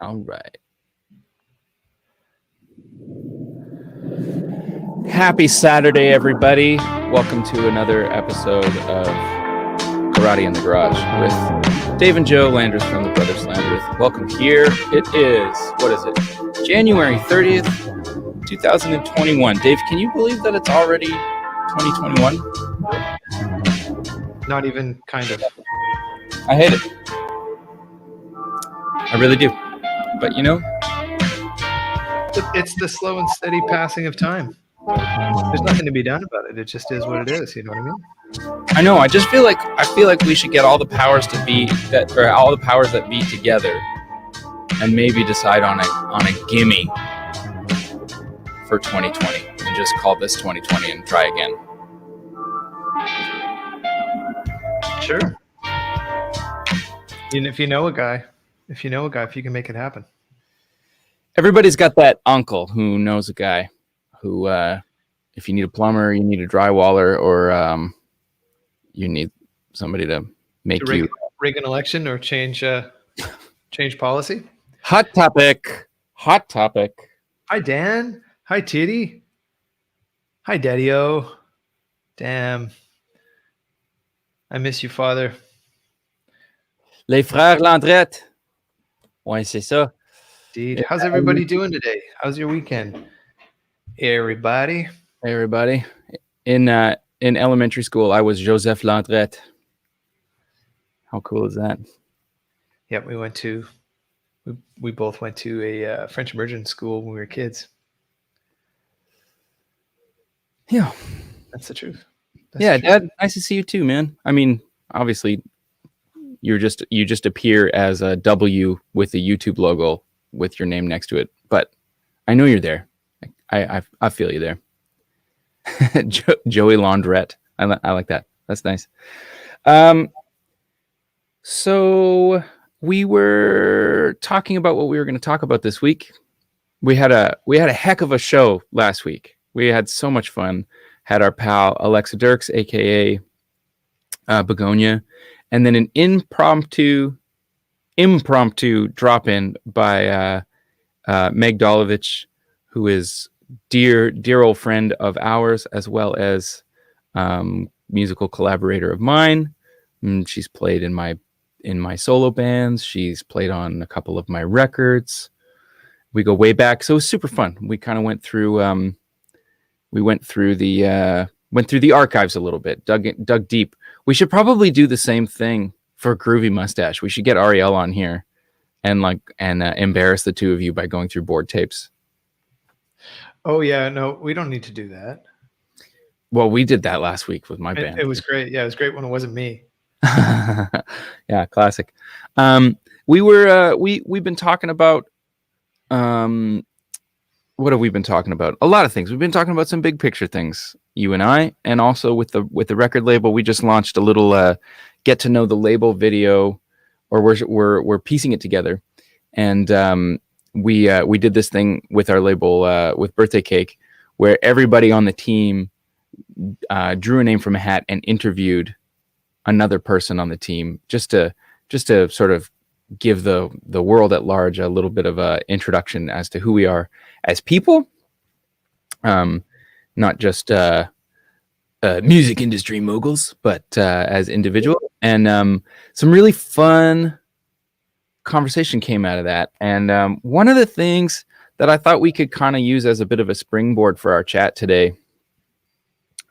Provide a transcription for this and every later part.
All right. Happy Saturday, everybody. Welcome to another episode of Karate in the Garage with Dave and Joe Landers from the Brothers Landers. Welcome here. It is, January 30th, 2021. Dave, can you believe that it's already 2021? Not even kind of. I hate it. I really do. But you know, it's the slow and steady passing of time. There's nothing to be done about it. It just is what it is. You know what I mean? I know. I feel like we should get all the powers that be together, and maybe decide on a gimme for 2020, and just call this 2020 and try again. Sure. If you know a guy, if you can make it happen. Everybody's got that uncle who knows a guy who, if you need a plumber, you need a drywaller, or you need somebody to make you rig an election or change policy. Hot topic. Hi, Dan. Hi, Titty. Hi, Daddy-O. Damn. I miss you, father. Les frères Landrette. Ouais, c'est ça. Indeed. How's everybody doing today? How's your weekend? Everybody. In elementary school, I was Joseph Landrette. How cool is that? Yep, we both went to a French immersion school when we were kids. Yeah, that's the truth. Dad, nice to see you too, man. I mean, obviously, you just appear as a W with the YouTube logo with your name next to it, but I know you're there. I feel you there. Joey Laundrette. I like that. That's nice. So we were talking about what we were going to talk about this week. We had a heck of a show last week. We had so much fun. Had our pal Alexa Dirks, aka Begonia, and then an impromptu drop-in by Meg Dolovich, who is dear old friend of ours, as well as musical collaborator of mine. She's played in my solo bands. She's played on a couple of my records. We go way back, so it was super fun. We kind of went through the archives a little bit, dug deep. We should probably do the same thing for Groovy Mustache. We should get Ariel on here and embarrass the two of you by going through board tapes. Oh yeah, no, we don't need to do that. Well, we did that last week with my band. It was great. Yeah, it was great when it wasn't me. Yeah, classic. We've been talking about what have we been talking about? A lot of things. We've been talking about some big picture things, you and I, and also with the record label. We just launched a little get to know the label video, or we're piecing it together, and we did this thing with our label with Birthday Cake, where everybody on the team drew a name from a hat and interviewed another person on the team, just to sort of give the world at large a little bit of a introduction as to who we are as people, not just music industry moguls, but as individuals. And some really fun conversation came out of that. And one of the things that I thought we could kind of use as a bit of a springboard for our chat today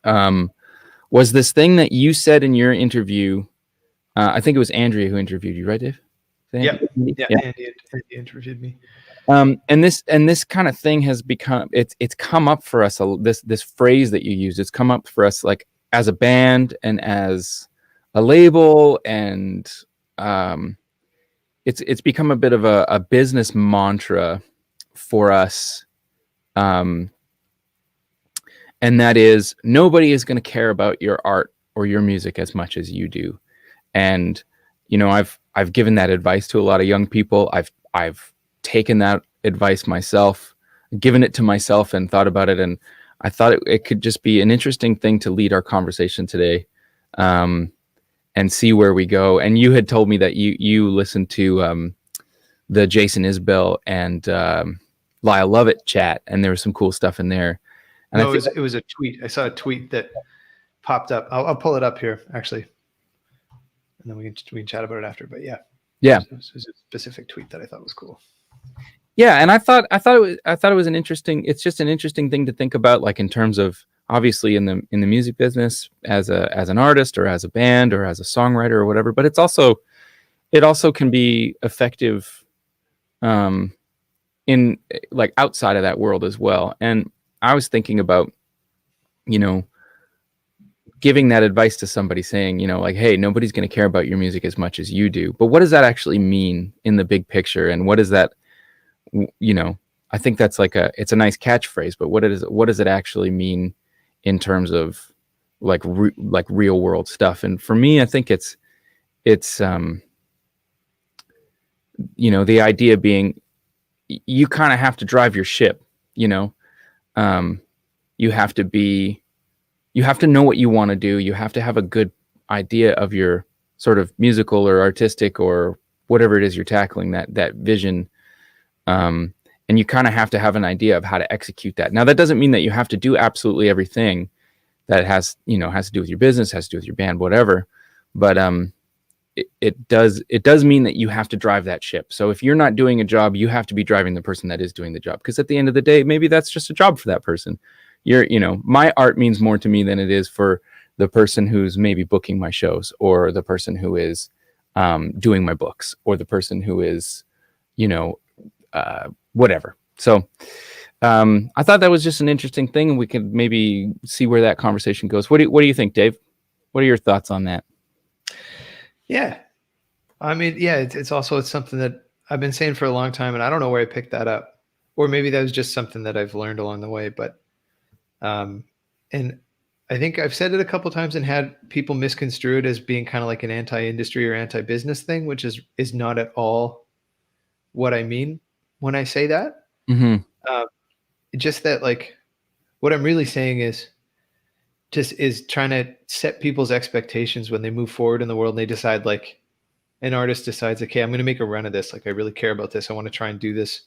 was this thing that you said in your interview. I think it was Andrea who interviewed you, right, Dave? Yeah. Andy interviewed me. And this kind of thing has become, it's come up for us, this phrase that you use, it's come up for us like as a band and as a label, and it's become a bit of a business mantra for us, and that is, nobody is going to care about your art or your music as much as you do. And you know, I've given that advice to a lot of young people. I've taken that advice myself, given it to myself, and thought about it. And I thought it could just be an interesting thing to lead our conversation today, and see where we go. And you had told me that you listened to the Jason Isbell and Lyle Lovett chat, and there was some cool stuff in there. And No, it was a tweet. I saw a tweet that popped up. I'll pull it up here actually, and then we can chat about it after. But yeah, it was a specific tweet that I thought was cool. Yeah, and I thought it was an interesting. It's just an interesting thing to think about, like in terms of obviously in the music business as an artist or as a band or as a songwriter or whatever. But it also can be effective, in like outside of that world as well. And I was thinking about, giving that advice to somebody, saying, like, hey, nobody's going to care about your music as much as you do. But what does that actually mean in the big picture? And what is that? I think that's it's a nice catchphrase, but what does it actually mean in terms of like real world stuff? And for me, I think it's the idea being, you kind of have to drive your ship, you have to know what you want to do. You have to have a good idea of your sort of musical or artistic or whatever it is you're tackling, that vision. And you kind of have to have an idea of how to execute that. Now, that doesn't mean that you have to do absolutely everything that has to do with your business, has to do with your band, whatever. But it does mean that you have to drive that ship. So if you're not doing a job, you have to be driving the person that is doing the job. Because at the end of the day, maybe that's just a job for that person. My art means more to me than it is for the person who's maybe booking my shows, or the person who is doing my books, or the person who is, whatever. So I thought that was just an interesting thing, and we could maybe see where that conversation goes. What do you think, Dave? What are your thoughts on that? Yeah, I mean, yeah, it's something that I've been saying for a long time, and I don't know where I picked that up, or maybe that was just something that I've learned along the way. But and I think I've said it a couple of times and had people misconstrue it as being kind of like an anti-industry or anti-business thing, which is not at all what I mean when I say that. Mm-hmm. Just that, like, what I'm really saying is trying to set people's expectations when they move forward in the world, and they decide, like, an artist decides, okay, I'm going to make a run of this. Like, I really care about this. I want to try and do this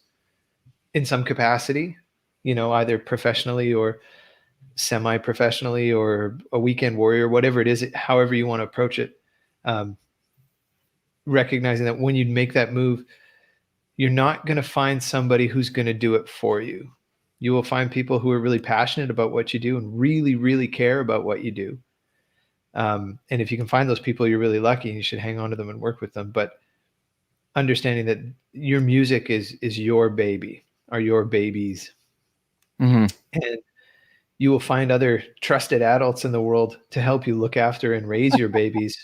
in some capacity, either professionally or semi-professionally, or a weekend warrior, whatever it is, however you want to approach it. Recognizing that when you make that move, you're not going to find somebody who's going to do it for you. You will find people who are really passionate about what you do and really, really care about what you do. And if you can find those people, you're really lucky, and you should hang on to them and work with them. But understanding that your music is your baby, or your babies. Mm-hmm. And you will find other trusted adults in the world to help you look after and raise your babies.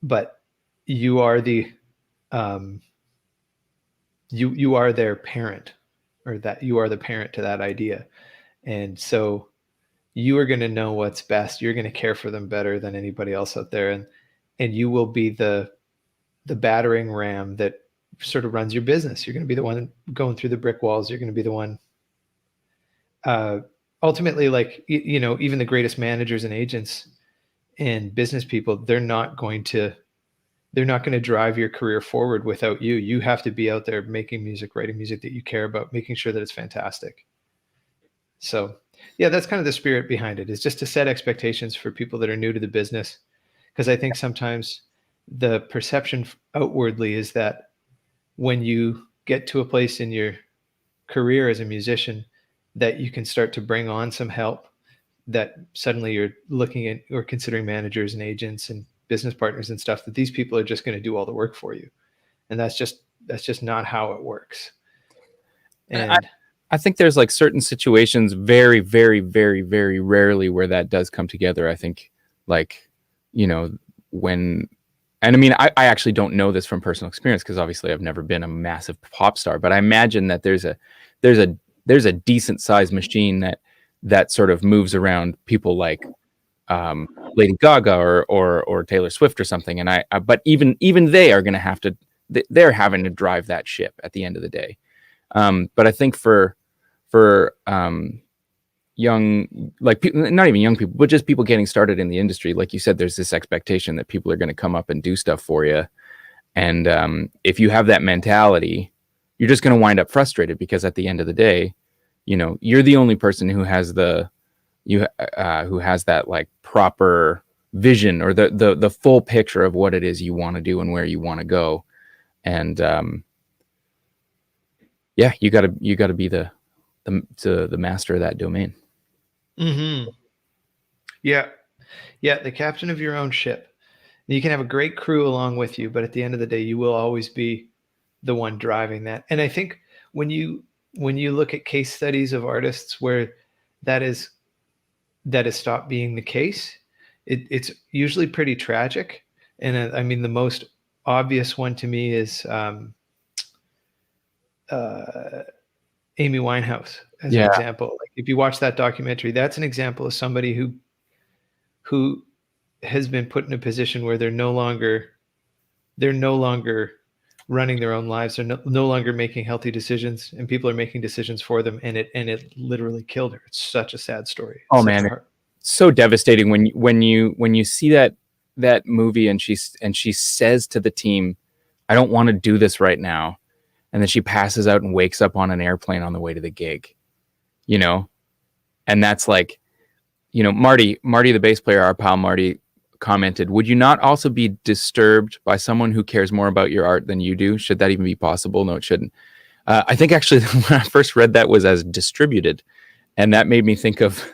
But you are the you are their parent, or that you are the parent to that idea. And so you are going to know what's best. You're going to care for them better than anybody else out there. And you will be the battering ram that sort of runs your business. You're going to be the one going through the brick walls. You're going to be the one, ultimately, like, even the greatest managers and agents and business people, they're not going to drive your career forward without you. You have to be out there making music, writing music that you care about, making sure that it's fantastic. So yeah, that's kind of the spirit behind it, is just to set expectations for people that are new to the business. Because I think sometimes the perception outwardly is that when you get to a place in your career as a musician that you can start to bring on some help, that suddenly you're looking at or considering managers and agents and business partners and stuff, that these people are just going to do all the work for you. And that's just not how it works. And I think there's like certain situations, very, very, very, very rarely, where that does come together. I think, like, when, and I mean, I actually don't know this from personal experience, because obviously I've never been a massive pop star, but I imagine that there's a decent sized machine that sort of moves around people like Lady Gaga or Taylor Swift or something. And but even they are going to have to, they're having to drive that ship at the end of the day. But I think for young, like, not even young people, but just people getting started in the industry, like you said, there's this expectation that people are going to come up and do stuff for you. And if you have that mentality, you're just going to wind up frustrated, because at the end of the day, you're the only person who has who has that like proper vision, or the full picture of what it is you want to do and where you want to go. And yeah, you gotta be the master of that domain. Mm-hmm. Yeah. Yeah. The captain of your own ship. You can have a great crew along with you, but at the end of the day, you will always be the one driving that. And I think when you look at case studies of artists where that is stopped being the case, it's usually pretty tragic. And I mean, the most obvious one to me is Amy Winehouse as an Yeah. example. Like if you watch that documentary, that's an example of somebody who has been put in a position where they're no longer running their own lives. They're no longer making healthy decisions, and people are making decisions for them. And it literally killed her. It's such a sad story. Oh It's man, it's so devastating when you see that movie, and she says to the team, "I don't want to do this right now," and then she passes out and wakes up on an airplane on the way to the gig. And that's like, Marty, the bass player, our pal Marty, commented, "Would you not also be disturbed by someone who cares more about your art than you do? Should that even be possible?" No, it shouldn't. I think actually when I first read that was as distributed, and that made me think of,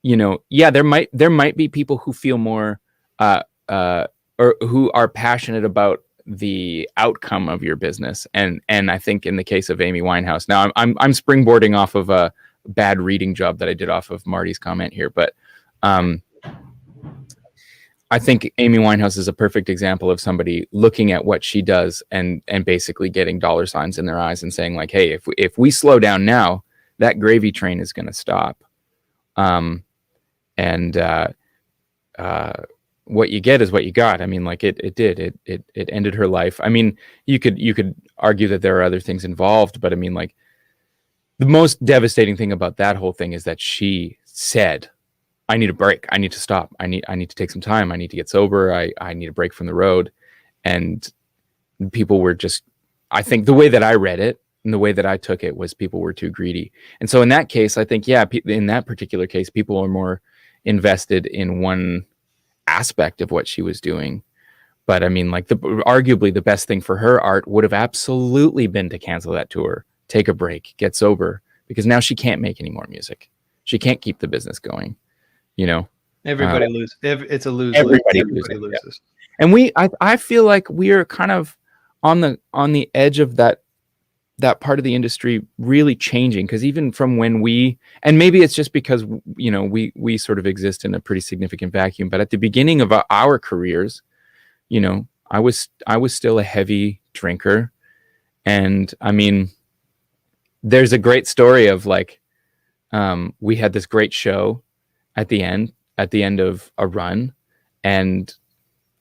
yeah, there might be people who feel more, or who are passionate about the outcome of your business, and I think in the case of Amy Winehouse, now I'm springboarding off of a bad reading job that I did off of Marty's comment here, but I think Amy Winehouse is a perfect example of somebody looking at what she does and basically getting dollar signs in their eyes and saying like, hey, if we slow down now, that gravy train is going to stop. And what you get is what you got. I mean, like it ended her life. I mean, you could argue that there are other things involved, but I mean, like, the most devastating thing about that whole thing is that she said, "I need a break. I need to stop. I need to take some time. I need to get sober. I need a break from the road." And people were just, I think the way that I read it and the way that I took it was people were too greedy. And so in that case, I think, yeah, in that particular case, people are more invested in one aspect of what she was doing. But I mean, like, arguably the best thing for her art would have absolutely been to cancel that tour, take a break, get sober, because now she can't make any more music. She can't keep the business going. Everybody loses. It's a lose. Everybody loses. Yeah. And I feel like we are kind of on the edge of that part of the industry really changing, because even from when and maybe it's just because we sort of exist in a pretty significant vacuum, but at the beginning of our careers, I was still a heavy drinker. And I mean, there's a great story of like, we had this great show at the end of a run, and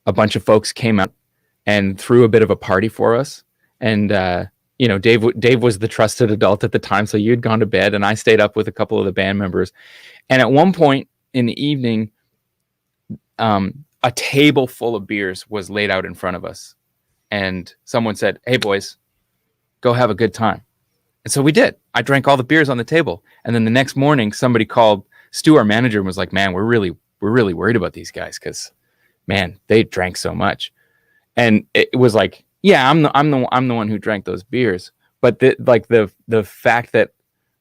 a bunch of folks came out and threw a bit of a party for us. And Dave was the trusted adult at the time, so you'd gone to bed, and I stayed up with a couple of the band members. And at one point in the evening, a table full of beers was laid out in front of us, and someone said, "Hey boys, go have a good time." And so we did. I drank all the beers on the table, and then the next morning somebody called Stu, our manager, and was like, "Man, we're really worried about these guys, because man, they drank so much." And it was like, yeah, I'm the one who drank those beers, but the fact that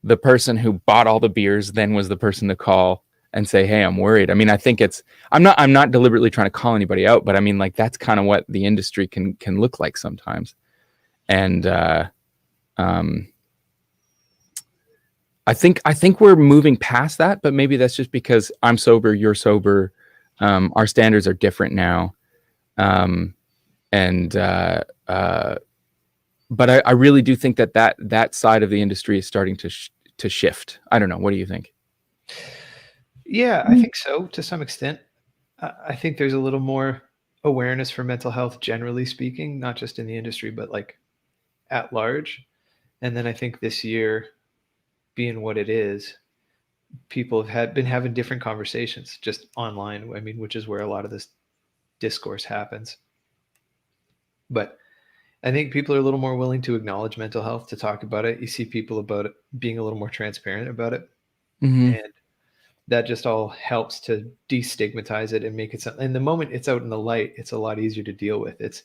the person who bought all the beers then was the person to call and say, "Hey, I'm worried." I mean, I think I'm not deliberately trying to call anybody out, but I mean, like, that's kind of what the industry can look like sometimes. And I think we're moving past that, but maybe that's just because I'm sober, you're sober. Our standards are different now. But I really do think that side of the industry is starting to shift. I don't know. What do you think? Yeah, I think so, to some extent. I think there's a little more awareness for mental health, generally speaking, not just in the industry, but like at large. And then I think this year, being what it is, people have been having different conversations just online. I mean, which is where a lot of this discourse happens. But I think people are a little more willing to acknowledge mental health, to talk about it. You see people about it being a little more transparent about it. Mm-hmm. And that just all helps to destigmatize it and make it something. And the moment it's out in the light, it's a lot easier to deal with. It's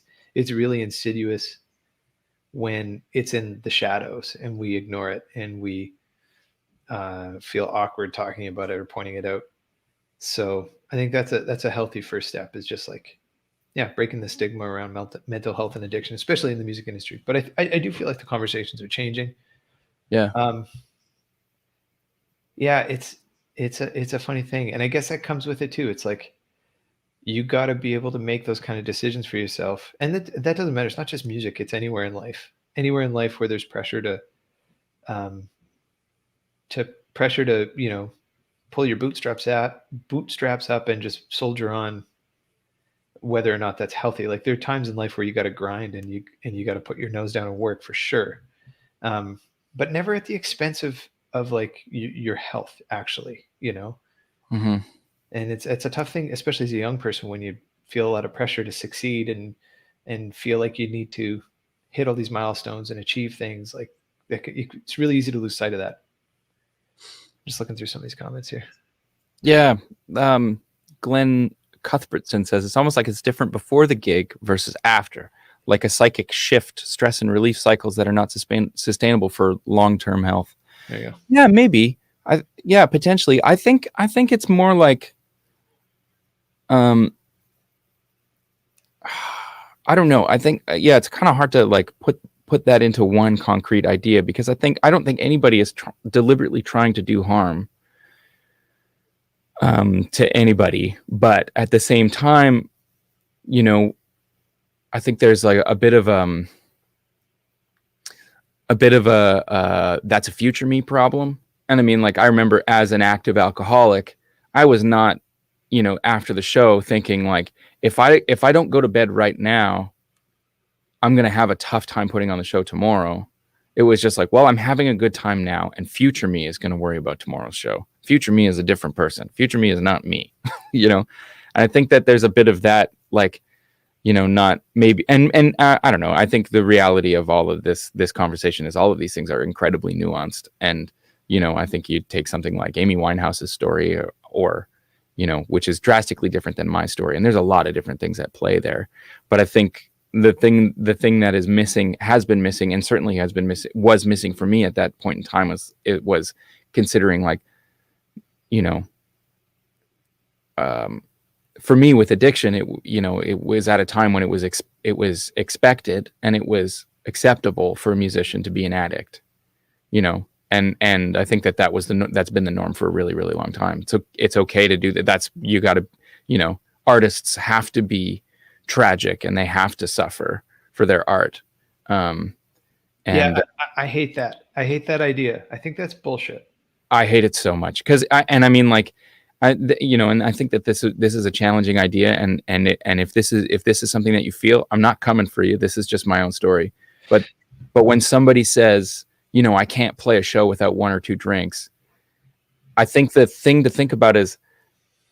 really insidious when it's in the shadows and we ignore it and we feel awkward talking about it or pointing it out. So I think that's a healthy first step, is just like, yeah, breaking the stigma around mental health and addiction, especially in the music industry. But I do feel like the conversations are changing. Yeah. Um, yeah, it's a funny thing, and I guess that comes with it too. It's like you got to be able to make those kind of decisions for yourself, and that doesn't matter. It's not just music; it's anywhere in life. Anywhere in life where there's um, pressure to pull your bootstraps up and just soldier on, whether or not that's healthy. Like there are times in life where you got to grind and you got to put your nose down and work for sure, um, but never at the expense of like your health, actually. Mm-hmm. And it's a tough thing, especially as a young person, when you feel a lot of pressure to succeed and feel like you need to hit all these milestones and achieve things. Like it's really easy to lose sight of that. Just looking through some of these comments here. Yeah. Glenn Cuthbertson says it's almost like it's different before the gig versus after, like a psychic shift, stress and relief cycles that are not sustainable for long-term health. There you go. Yeah, maybe. Yeah, potentially. I think it's more like, I don't know. I think yeah, it's kind of hard to like put that into one concrete idea, because I don't think anybody is deliberately trying to do harm to anybody, but at the same time, I think there's like a bit of a that's a future me problem. And I mean, like, I remember as an active alcoholic, I was not, after the show thinking like, if I don't go to bed right now, I'm going to have a tough time putting on the show tomorrow. It was just like, well, I'm having a good time now, and future me is going to worry about tomorrow's show. Future me is a different person. Future me is not me, And I think that there's a bit of that, like, not maybe, and I don't know. I think the reality of all of this conversation is all of these things are incredibly nuanced. And, I think you take something like Amy Winehouse's story or which is drastically different than my story. And there's a lot of different things at play there. But I think the thing that is missing, has been missing, and certainly was missing for me at that point in time, was considering, like, for me with addiction, it was at a time when it was expected and it was acceptable for a musician to be an addict, and I think that's been the norm for a really, really long time. So it's okay to do that. You got to, artists have to be tragic and they have to suffer for their art. And yeah, I hate that. I hate that idea. I think that's bullshit. I hate it so much because I mean, like, and I think that this is a challenging idea, and if this is something that you feel, I'm not coming for you. This is just my own story. But when somebody says, I can't play a show without one or two drinks, I think the thing to think about is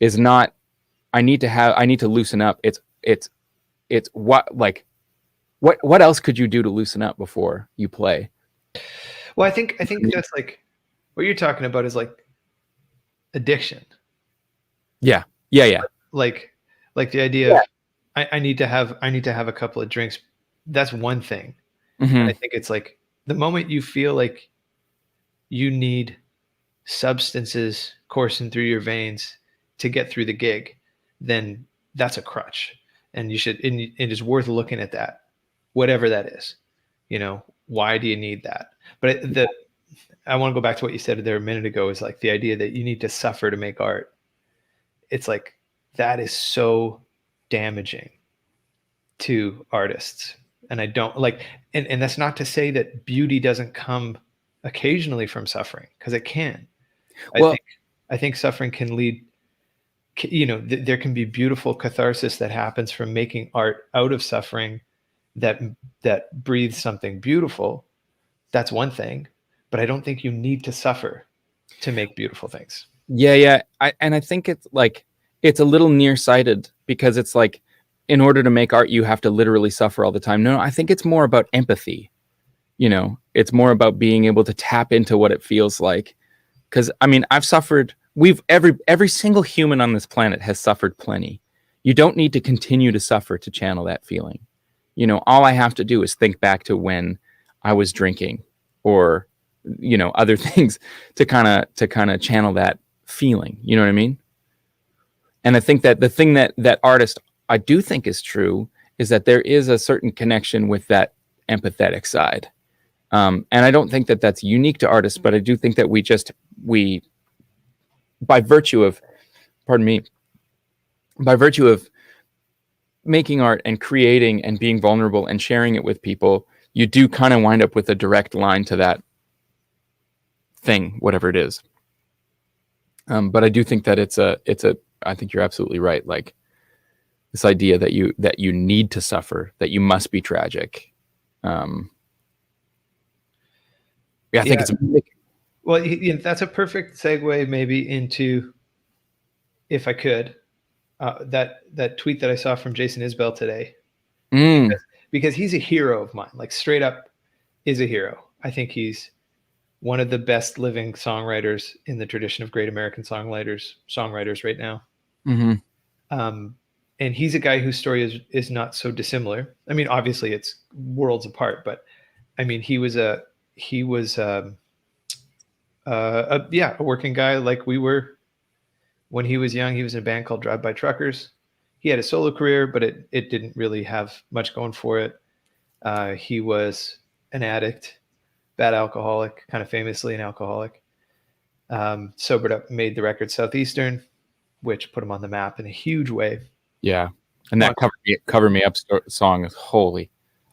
not, I need to loosen up. It's what else could you do to loosen up before you play? Well, I think that's like what you're talking about is like addiction. Yeah. Like the idea of I need to have a couple of drinks. That's one thing. Mm-hmm. And I think it's like the moment you feel like you need substances coursing through your veins to get through the gig, then that's a crutch. And it is worth looking at that, whatever that is. Why do you need that? But I want to go back to what you said there a minute ago, is like the idea that you need to suffer to make art. It's like, that is so damaging to artists. And I don't like, and that's not to say that beauty doesn't come occasionally from suffering, because it can. Well, I think suffering can lead, there can be beautiful catharsis that happens from making art out of suffering that breathes something beautiful. That's one thing, but I don't think you need to suffer to make beautiful things. Yeah. I think it's like, it's a little nearsighted, because it's like, in order to make art, you have to literally suffer all the time. No, I think it's more about empathy. It's more about being able to tap into what it feels like. Because I mean, I've suffered. Every single human on this planet has suffered plenty. You don't need to continue to suffer to channel that feeling. All I have to do is think back to when I was drinking, or other things to kind of channel that feeling. You know what I mean? And I think that the thing that artist I do think is true is that there is a certain connection with that empathetic side. And I don't think that that's unique to artists, but I do think that we, by virtue of, pardon me, by virtue of making art and creating and being vulnerable and sharing it with people, you do kind of wind up with a direct line to that thing, whatever it is. But I do think that I think you're absolutely right. Like this idea that you need to suffer, that you must be tragic. I think it's well, that's a perfect segue maybe into, if I could, that tweet that I saw from Jason Isbell today, because he's a hero of mine, like straight up is a hero. I think he's one of the best living songwriters in the tradition of great American songwriters right now. And he's a guy whose story is not so dissimilar. I mean, obviously it's worlds apart, but I mean, he was a working guy like we were. When he was young, he was in a band called Drive By Truckers. He had a solo career, but it didn't really have much going for it. He was an addict, bad alcoholic, kind of famously an alcoholic. Sobered up, made the record Southeastern, which put him on the map in a huge way. Yeah, and that Cover Me Up song is holy.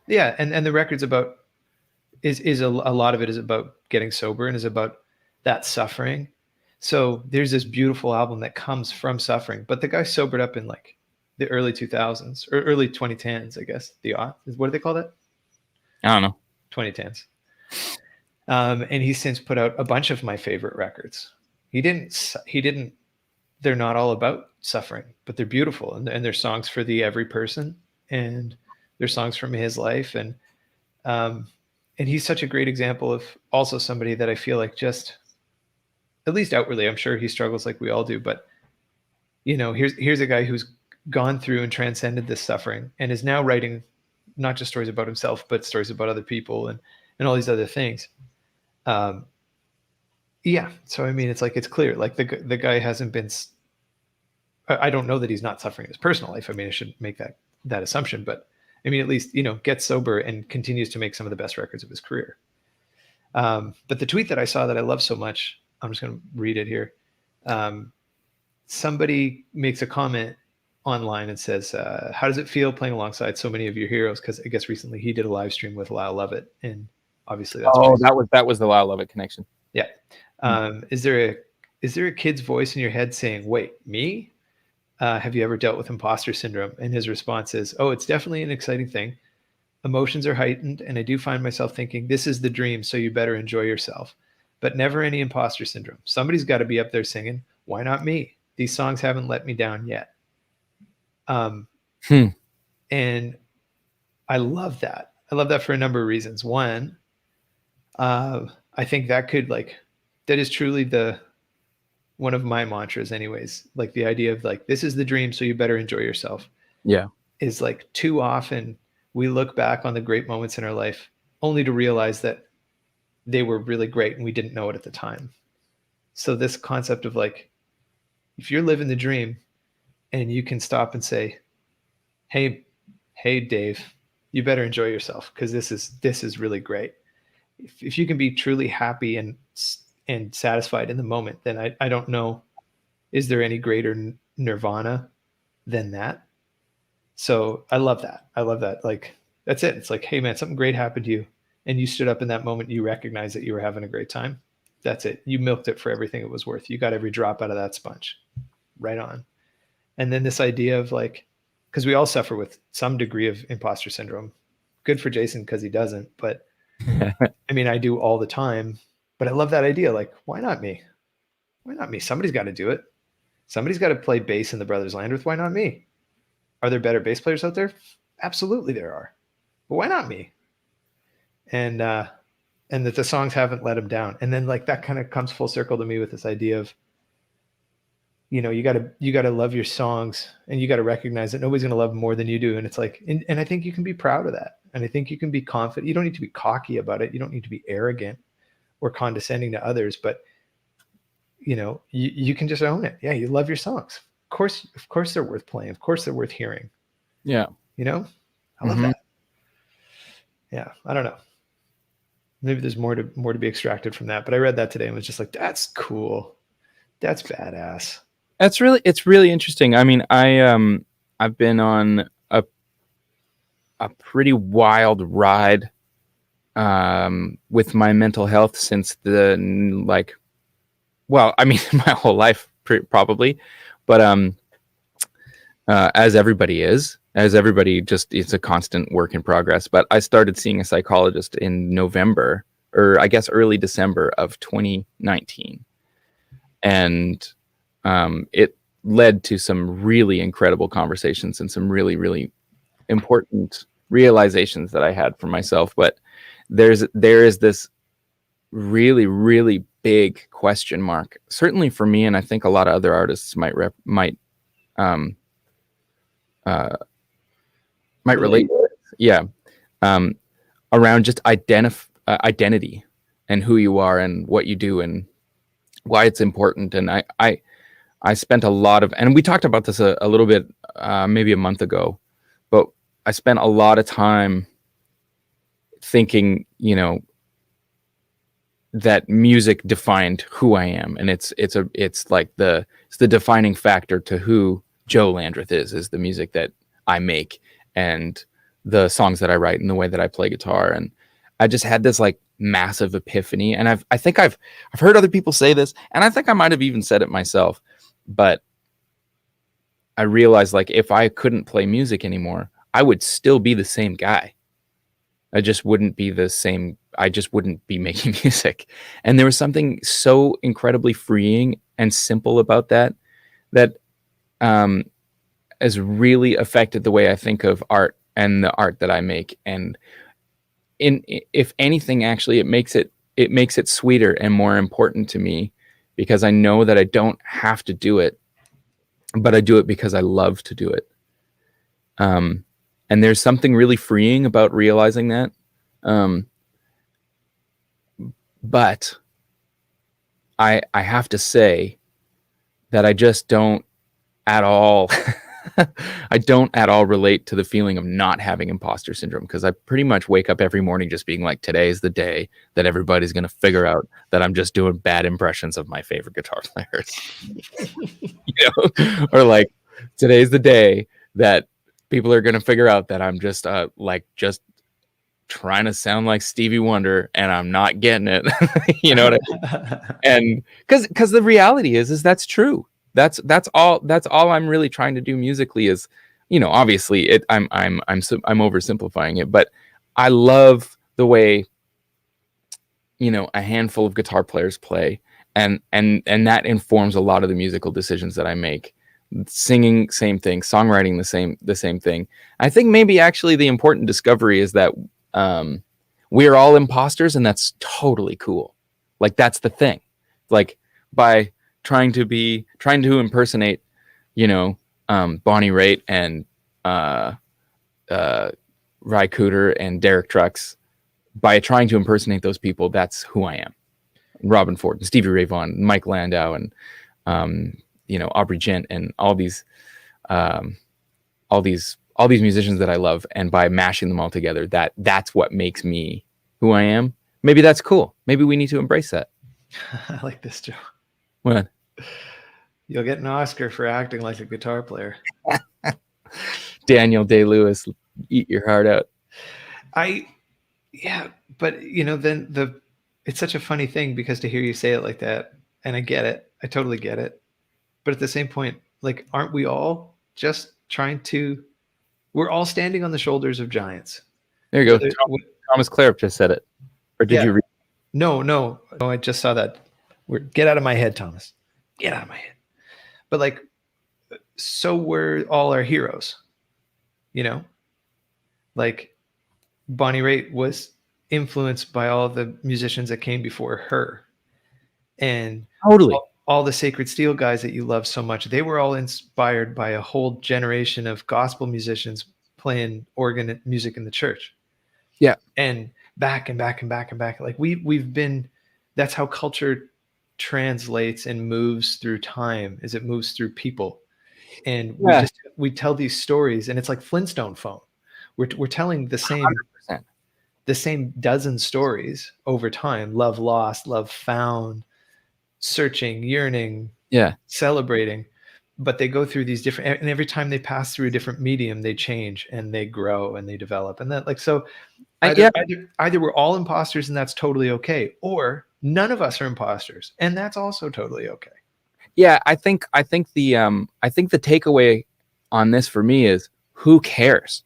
Yeah, and the record's about is a lot of it is about getting sober and is about that suffering. So there's this beautiful album that comes from suffering, but the guy sobered up in like the early 2000s or early 2010s, I guess. What do they call that? I don't know. 2010s. And he's since put out a bunch of my favorite records. He didn't. They're not all about suffering, but they're beautiful, and they're songs for the every person, and they're songs from his life, and he's such a great example of also somebody that I feel like just, at least outwardly, I'm sure he struggles like we all do, but here's a guy who's gone through and transcended this suffering and is now writing not just stories about himself, but stories about other people and all these other things. Yeah. So, I mean, it's like, it's clear, like the guy hasn't been, I don't know that he's not suffering in his personal life. I mean, I shouldn't make that assumption, but I mean, at least, gets sober and continues to make some of the best records of his career. But the tweet that I saw that I love so much, I'm just going to read it here. Somebody makes a comment online and says, how does it feel playing alongside so many of your heroes? Because I guess recently he did a live stream with Lyle Lovett, and obviously that's that was the Lyle Lovett connection. Yeah. Is there a kid's voice in your head saying, wait, me? Have you ever dealt with imposter syndrome? And his response is, oh, it's definitely an exciting thing. Emotions are heightened, and I do find myself thinking, this is the dream, so you better enjoy yourself. But never any imposter syndrome. Somebody's got to be up there singing, why not me? These songs haven't let me down yet. And I love that. I love that for a number of reasons. One, I think that is truly one of my mantras anyways. Like the idea of like, this is the dream, so you better enjoy yourself. Yeah. Is like too often we look back on the great moments in our life only to realize that they were really great and we didn't know it at the time. So this concept of like, if you're living the dream and you can stop and say, hey Dave, you better enjoy yourself, because this is really great. If you can be truly happy and satisfied in the moment, then I don't know, is there any greater nirvana than that? So I love that. Like, that's it. It's like, hey man, something great happened to you and you stood up in that moment, you recognize that you were having a great time. That's it. You milked it for everything it was worth. You got every drop out of that sponge. Right on. And then this idea of like, because we all suffer with some degree of imposter syndrome. Good for Jason because he doesn't, but I mean, I do all the time. But I love that idea. Like, why not me? Why not me? Somebody's got to do it. Somebody's got to play bass in the Brothers Landreth. Why not me? Are there better bass players out there? Absolutely there are. But why not me? And that the songs haven't let him down. And then like that kind of comes full circle to me with this idea of, you know, you gotta love your songs, and you gotta recognize that nobody's gonna love them more than you do. And it's like, and I think you can be proud of that. And I think you can be confident. You don't need to be cocky about it. You don't need to be arrogant or condescending to others, but you know, you can just own it. Yeah, you love your songs. Of course they're worth playing. Of course they're worth hearing. Yeah. You know, I love that. Yeah, I don't know. Maybe there's more to be extracted from that. But I read that today and was just like, that's cool. That's badass. It's really interesting. I mean, I've been on a pretty wild ride with my mental health since well, I mean, my whole life probably, but as everybody just, it's a constant work in progress. But I started seeing a psychologist in November, or I guess early December of 2019, and it led to some really incredible conversations and some really, really important realizations that I had for myself. But there is this really, really big question mark, certainly for me, and I think a lot of other artists might relate to it. Yeah. Around just identity and who you are and what you do and why it's important. And I spent a lot of, and we talked about this a little bit, maybe a month ago, but I spent a lot of time thinking, you know, that music defined who I am. And it's the defining factor to who Joe Landreth is the music that I make and the songs that I write and the way that I play guitar. And I just had this like massive epiphany. And I think I've heard other people say this, and I think I might have even said it myself, but I realized like if I couldn't play music anymore, I would still be the same guy. I just wouldn't be the same. I just wouldn't be making music. And there was something so incredibly freeing and simple about that has really affected the way I think of art and the art that I make. And if anything, actually, it makes it sweeter and more important to me, because I know that I don't have to do it, but I do it because I love to do it. And there's something really freeing about realizing that. But I have to say that I just don't at all I don't at all relate to the feeling of not having imposter syndrome, because I pretty much wake up every morning just being like, today's the day that everybody's going to figure out that I'm just doing bad impressions of my favorite guitar players. You know? Or like, today's the day that people are going to figure out that I'm just just trying to sound like Stevie Wonder and I'm not getting it. You know what I mean? And because the reality is that's true. That's all I'm really trying to do musically is, you know, obviously I'm oversimplifying it, but I love the way, you know, a handful of guitar players play, and that informs a lot of the musical decisions that I make. Singing, same thing. Songwriting, the same thing. I think maybe actually the important discovery is that we are all imposters, and that's totally cool. Like, that's the thing. Like, by trying to impersonate, you know, Bonnie Raitt and Ry Cooter and Derek Trucks, by trying to impersonate those people, that's who I am. Robin Ford and Stevie Ray Vaughan, Mike Landau, and you know, Aubrey Gent, and all these musicians that I love, and by mashing them all together, that's what makes me who I am. Maybe that's cool. Maybe we need to embrace that. I like this, Joe. What? You'll get an Oscar for acting like a guitar player. Daniel Day-Lewis, eat your heart out. Yeah, but you know, then it's such a funny thing, because to hear you say it like that, and I get it, I totally get it. But at the same point, like, aren't we all just we're all standing on the shoulders of giants. There you go. Thomas Clare just said it. Or did you read? No, I just saw that. Get out of my head, Thomas. Get out of my head. But like, so we're all our heroes. you know, like Bonnie Raitt was influenced by all the musicians that came before her, and Totally. all the Sacred Steel guys that you love so much, they were all inspired by a whole generation of gospel musicians playing organ music in the church. Yeah. And back and back and back and back. Like we've been, that's how culture translates and moves through time, is it moves through people. And we tell these stories, and it's like Flintstone phone. We're telling the same 100%. dozen stories over time: love lost, love found, searching, yearning, celebrating. But they go through these different, and every time they pass through a different medium, they change and they grow and they develop. And that, like, so either we're all imposters and that's totally okay, or none of us are imposters and that's also totally okay. Yeah, I think the takeaway on this for me is, who cares?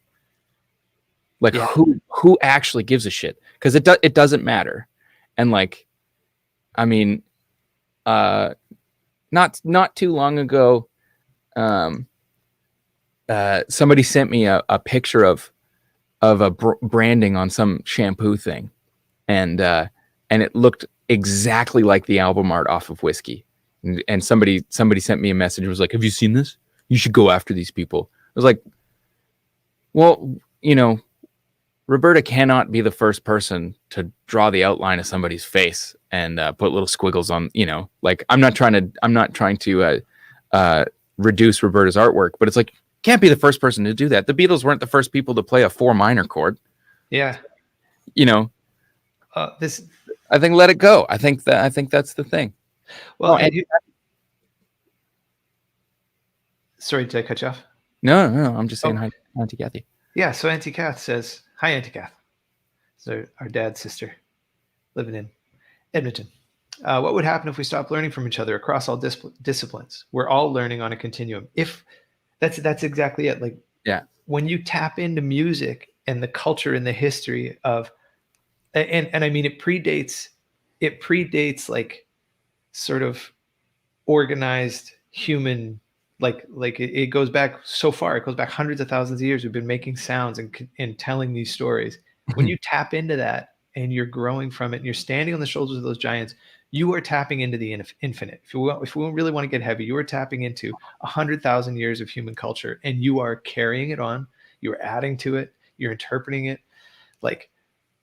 Like, who actually gives a shit? Because it doesn't matter. And like, I mean, not too long ago, somebody sent me a picture of a branding on some shampoo thing, and it looked exactly like the album art off of Whiskey. And somebody sent me a message. It was like, "Have you seen this? You should go after these people." I was like, "Well, you know, Roberta cannot be the first person to draw the outline of somebody's face and put little squiggles on. You know, like I'm not trying to reduce Roberta's artwork, but it's like, can't be the first person to do that. The Beatles weren't the first people to play a 4 minor chord. Yeah, you know, this. I think let it go. I think that's the thing. Well, sorry, did I cut you off? No. I'm just saying hi, Auntie Kathy. Yeah. So Auntie Kath says, "Hi, Auntie Kath." So our dad's sister, living in Edmonton. What would happen if we stopped learning from each other across all disciplines? We're all learning on a continuum. If that's exactly it. Like, yeah, when you tap into music and the culture and the history of, and I mean, it predates like sort of organized human, like it goes back so far. It goes back hundreds of thousands of years. We've been making sounds and telling these stories. When you tap into that and you're growing from it and you're standing on the shoulders of those giants, you are tapping into the infinite. If we really want to get heavy, you are tapping into 100,000 years of human culture, and you are carrying it on. You're adding to it. You're interpreting it, like,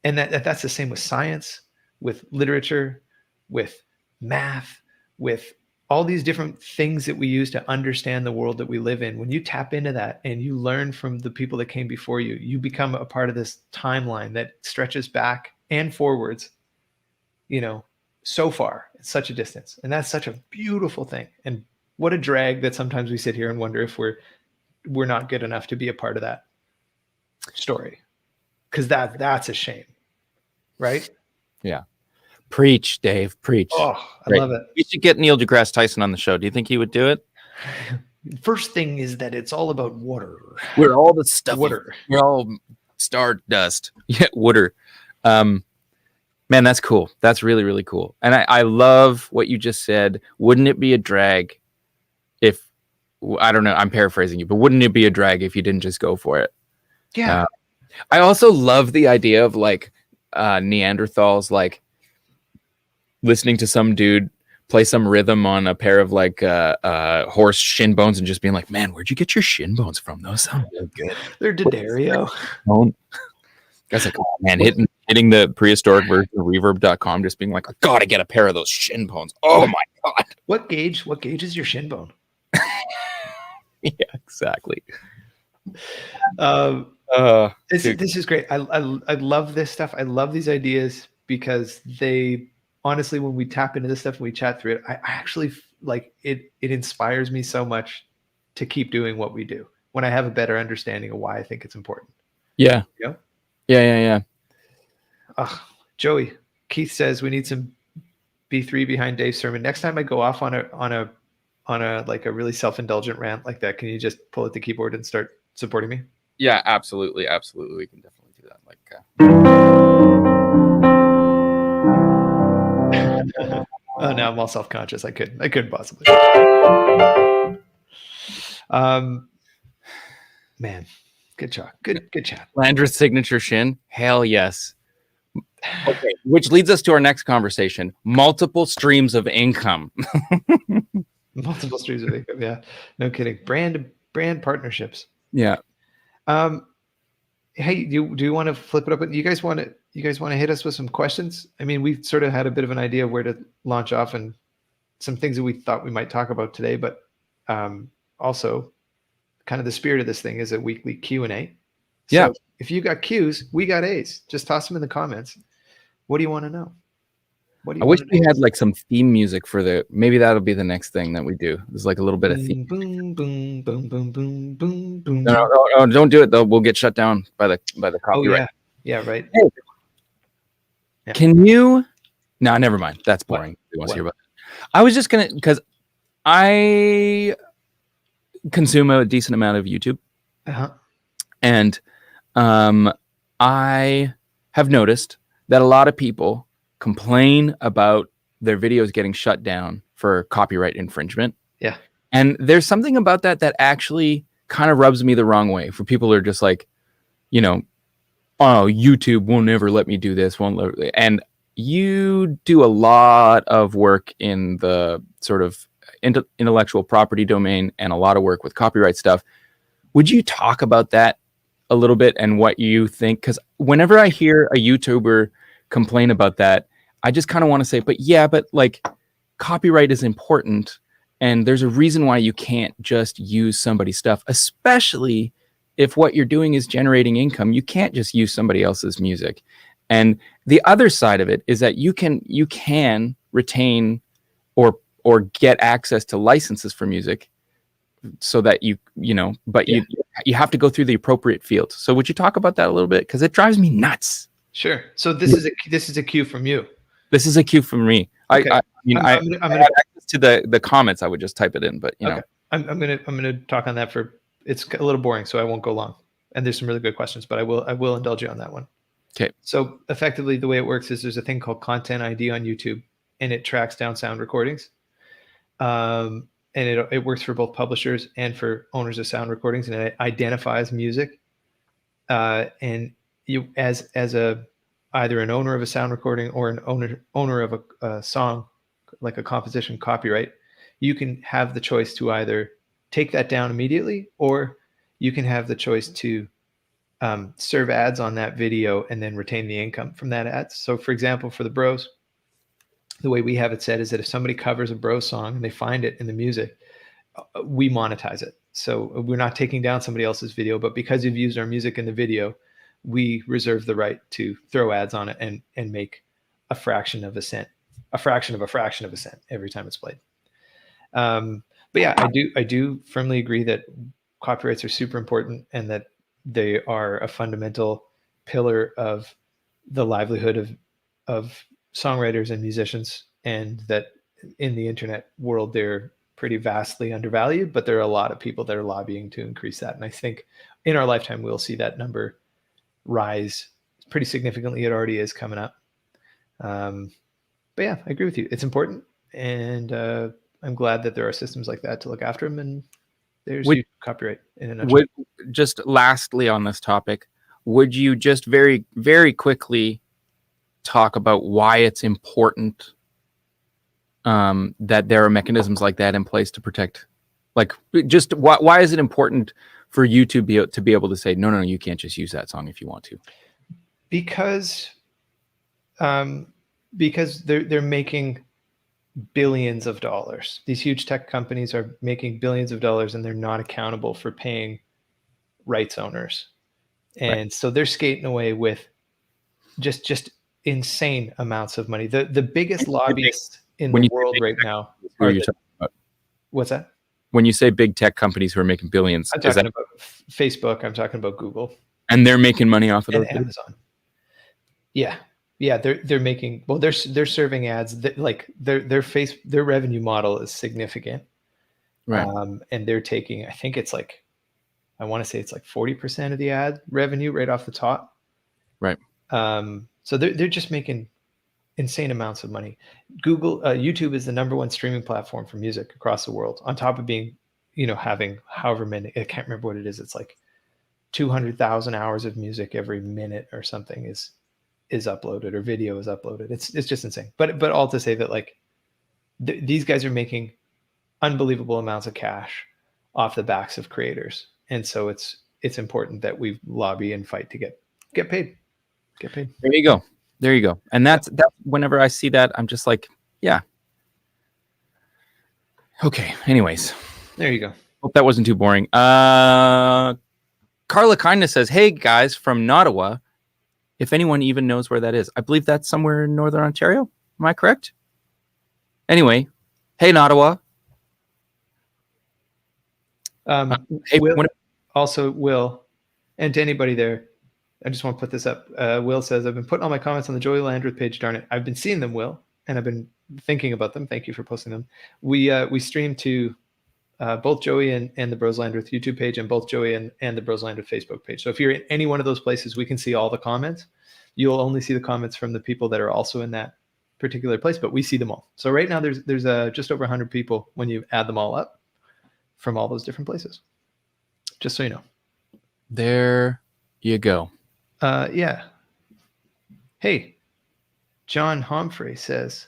and that's the same with science, with literature, with math, with all these different things that we use to understand the world that we live in. When you tap into that and you learn from the people that came before you, you become a part of this timeline that stretches back and forwards, you know, so far. It's such a distance. And that's such a beautiful thing. And what a drag that sometimes we sit here and wonder if we're not good enough to be a part of that story. Because that's a shame. Right? Yeah. Preach, Dave. Preach. Oh, I love it. We should get Neil deGrasse Tyson on the show. Do you think he would do it? First thing is that it's all about water. We're all the stuff. Water. We're all stardust. Yeah, water. Man, that's cool. That's really, really cool. And I love what you just said. Wouldn't it be a drag if, I don't know, I'm paraphrasing you, but wouldn't it be a drag if you didn't just go for it? Yeah. I also love the idea of like Neanderthals, like listening to some dude play some rhythm on a pair of like horse shin bones and just being like, man, where'd you get your shin bones from? Those sound really good. They're D'Addario. Guys, like, oh, man, hitting the prehistoric version of reverb.com, just being like, I gotta get a pair of those shin bones. Oh my god. What gauge is your shin bone? Yeah, exactly. This is great. I love this stuff. I love these ideas because they, honestly, when we tap into this stuff and we chat through it, I actually like it. It inspires me so much to keep doing what we do when I have a better understanding of why I think it's important. Yeah. You know? Yeah. Joey, Keith says we need some B3 behind Dave's sermon. Next time I go off on a like a really self-indulgent rant like that, can you just pull at the keyboard and start supporting me? Yeah, absolutely. We can definitely do that. Like, oh, now I'm all self-conscious. I couldn't possibly. Man, Good job. Good chat. Landra's signature shin. Hell yes. Okay, which leads us to our next conversation: multiple streams of income. Multiple streams of income. Yeah, no kidding. Brand partnerships. Yeah. Hey, do you want to flip it up? You guys want to hit us with some questions? I mean, we've sort of had a bit of an idea of where to launch off and some things that we thought we might talk about today, but also kind of the spirit of this thing is a weekly Q&A. So yeah. If you got Q's, we got A's. Just toss them in the comments. What do you want to know? I wish we had like some theme music for maybe that'll be the next thing that we do. There's like a little bit of theme. Boom, boom, boom, boom, boom, boom, boom. No, don't do it though. We'll get shut down by the copyright. Oh yeah. Yeah, right. Hey. Yeah. Can you? No, never mind. That's boring. Who wants to hear about it? I was just gonna, because I consume a decent amount of YouTube. And I have noticed that a lot of people complain about their videos getting shut down for copyright infringement. Yeah. And there's something about that actually kind of rubs me the wrong way, for people who are just like, you know, oh, YouTube will never let me do this. And you do a lot of work in the sort of intellectual property domain and a lot of work with copyright stuff. Would you talk about that a little bit and what you think? Because whenever I hear a YouTuber complain about that, I just kind of want to say, but like copyright is important, and there's a reason why you can't just use somebody's stuff, especially if what you're doing is generating income. You can't just use somebody else's music. And the other side of it is that you can retain or get access to licenses for music, so that you have to go through the appropriate fields. So would you talk about that a little bit? Because it drives me nuts. Sure. So this is a cue from you. This is a cue from me. Okay. I had access to the comments. I would just type it in, but you know. I'm gonna talk on that it's a little boring, so I won't go long. And there's some really good questions, but I will indulge you on that one. Okay. So effectively, the way it works is there's a thing called Content ID on YouTube, and it tracks down sound recordings. And it works for both publishers and for owners of sound recordings, and it identifies music. And you, as either an owner of a sound recording or an owner of a song, like a composition copyright, you can have the choice to either take that down immediately, or you can have the choice to serve ads on that video and then retain the income from that ads. So for example, for the Bros, the way we have it set is that if somebody covers a Bros song and they find it in the music, we monetize it. So we're not taking down somebody else's video, but because you've used our music in the video, we reserve the right to throw ads on it and make a fraction of a cent every time it's played. But yeah, I do firmly agree that copyrights are super important, and that they are a fundamental pillar of the livelihood of songwriters and musicians, and that in the internet world, they're pretty vastly undervalued, but there are a lot of people that are lobbying to increase that. And I think in our lifetime, we'll see that number rise pretty significantly. It already is coming up. But yeah, I agree with you. It's important. And I'm glad that there are systems like that to look after them. And there's copyright in a nutshell. Just lastly on this topic, would you just very, very quickly talk about why it's important that there are mechanisms like that in place to protect, like, just why is it important for you to be able to say, no, you can't just use that song if you want to? Because they're making billions of dollars. These huge tech companies are making billions of dollars, and they're not accountable for paying rights owners. And so they're skating away with just insane amounts of money. The biggest lobbyists in the world right now are what's that? When you say big tech companies who are making billions, I'm talking about Facebook. I'm talking about Google. And they're making money off of those. Amazon. Yeah, they're making. Well, they're serving ads that, like, their revenue model is significant, right? And they're taking, I think it's like, I want to say it's like 40% of the ad revenue right off the top, right? So they're just making insane amounts of money. YouTube is the #1 streaming platform for music across the world, on top of being, having however many, I can't remember what it is. It's like 200,000 hours of music every minute or something is uploaded, or video is uploaded. It's just insane. But all to say that, like, these guys are making unbelievable amounts of cash off the backs of creators, and so it's important that we lobby and fight to get paid. There you go. There you go. And that's whenever I see that, I'm just like, yeah. Okay. Anyways, there you go. Hope that wasn't too boring. Carla Kindness says, "Hey guys from Nottawa, if anyone even knows where that is, I believe that's somewhere in Northern Ontario. Am I correct? Anyway, hey Nottawa. Hey, Will, and to anybody there, I just want to put this up. Will says, I've been putting all my comments on the Joey Landreth page, darn it. I've been seeing them, Will, and I've been thinking about them. Thank you for posting them. We stream to both Joey and the Bros Landreth YouTube page, and both Joey and the Bros Landreth Facebook page. So if you're in any one of those places, we can see all the comments. You'll only see the comments from the people that are also in that particular place, but we see them all. So right now there's just over 100 people when you add them all up from all those different places. Just so you know. There you go. Yeah. Hey, John Humphrey says,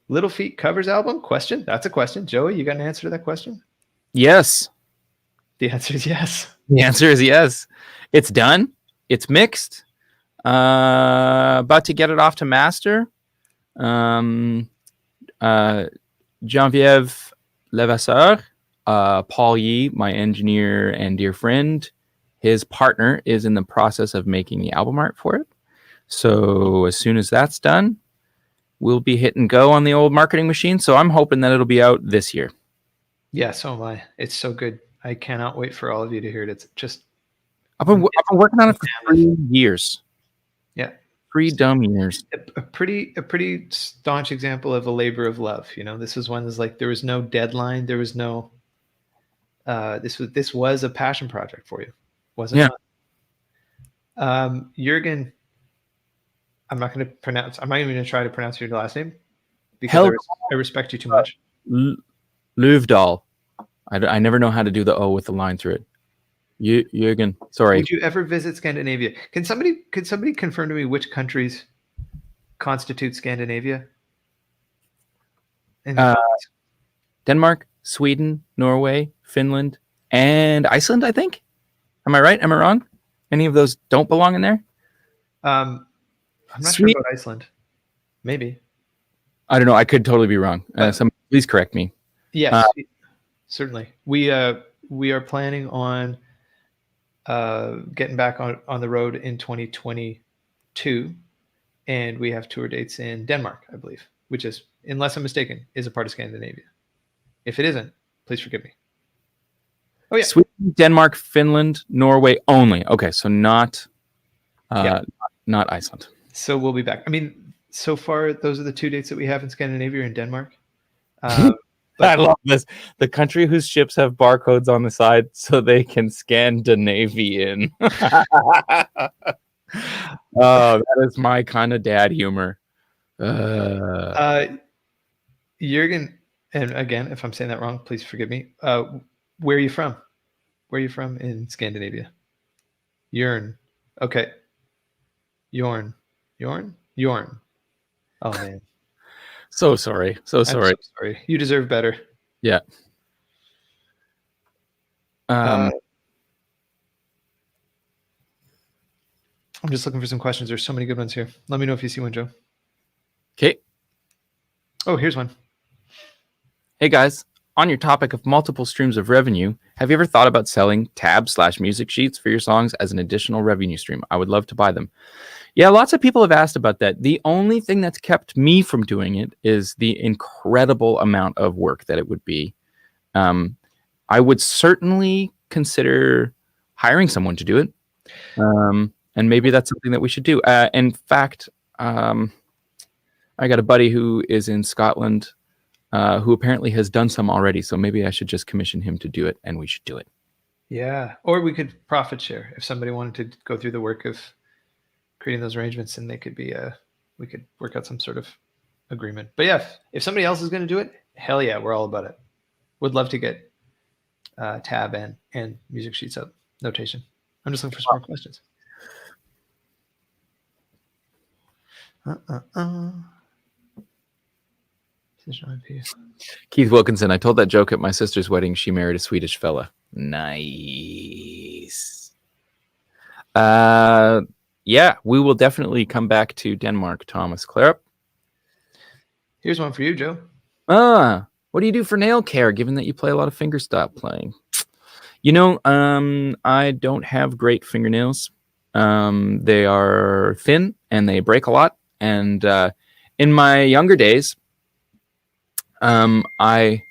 Little Feat covers album? Question? That's a question. Joey, you got an answer to that question? Yes. The answer is yes. The answer is yes. It's done. It's mixed. About to get it off to master. Geneviève Levasseur, Paul Yee, my engineer and dear friend, his partner is in the process of making the album art for it. So as soon as that's done, we'll be hit and go on the old marketing machine. So I'm hoping that it'll be out this year. Yeah, so am I. It's so good. I cannot wait for all of you to hear it. It's just... I've been working on it for 3 years. Yeah. 3 dumb years. A pretty staunch example of a labor of love. You know, this was one that's like, there was no deadline. There was no... This was a passion project for you. Wasn't it? Jürgen, I'm not even going to try to pronounce your last name because I respect you too much. Löwdahl. I never know how to do the O with the line through it. Jürgen, sorry. Would you ever visit Scandinavia? Could somebody confirm to me which countries constitute Scandinavia? Denmark, Sweden, Norway, Finland, and Iceland, I think. Am I right? Am I wrong? Any of those don't belong in there? I'm not sure about Iceland. Maybe. I don't know. I could totally be wrong. Please correct me. Yes, certainly. We are planning on getting back on the road in 2022, and we have tour dates in Denmark, I believe, which is, unless I'm mistaken, is a part of Scandinavia. If it isn't, please forgive me. Oh yeah, Sweden, Denmark, Finland, Norway only. Okay, so not Iceland. So we'll be back. I mean, so far those are the 2 dates that we have in Scandinavia and Denmark. I love this. The country whose ships have barcodes on the side so they can Scandinavian. Oh, that is my kind of dad humor. Jürgen, and again, if I'm saying that wrong, please forgive me. Where are you from? Where are you from in Scandinavia? Jörn. Okay. Jorn. Oh man. So sorry. I'm so sorry. You deserve better. Yeah. I'm just looking for some questions. There's so many good ones here. Let me know if you see one, Joe. Okay. Oh, here's one. Hey guys, on your topic of multiple streams of revenue, have you ever thought about selling tabs/music sheets for your songs as an additional revenue stream? I would love to buy them. Yeah, lots of people have asked about that. The only thing that's kept me from doing it is the incredible amount of work that it would be. I would certainly consider hiring someone to do it. And maybe that's something that we should do. In fact, I got a buddy who is in Scotland who apparently has done some already. So maybe I should just commission him to do it, and we should do it. Yeah. Or we could profit share if somebody wanted to go through the work of creating those arrangements, and they could be we could work out some sort of agreement. But yeah, if somebody else is going to do it, hell yeah, we're all about it. Would love to get tab and music sheets up, notation. I'm just looking for some more questions. Keith Wilkinson, I told that joke at my sister's wedding. She married a Swedish fella. Nice. Yeah, we will definitely come back to Denmark, Thomas Clarup. Here's one for you, Joe. What do you do for nail care, given that you play a lot of fingerstop playing? I don't have great fingernails. They are thin and they break a lot. And in my younger days, I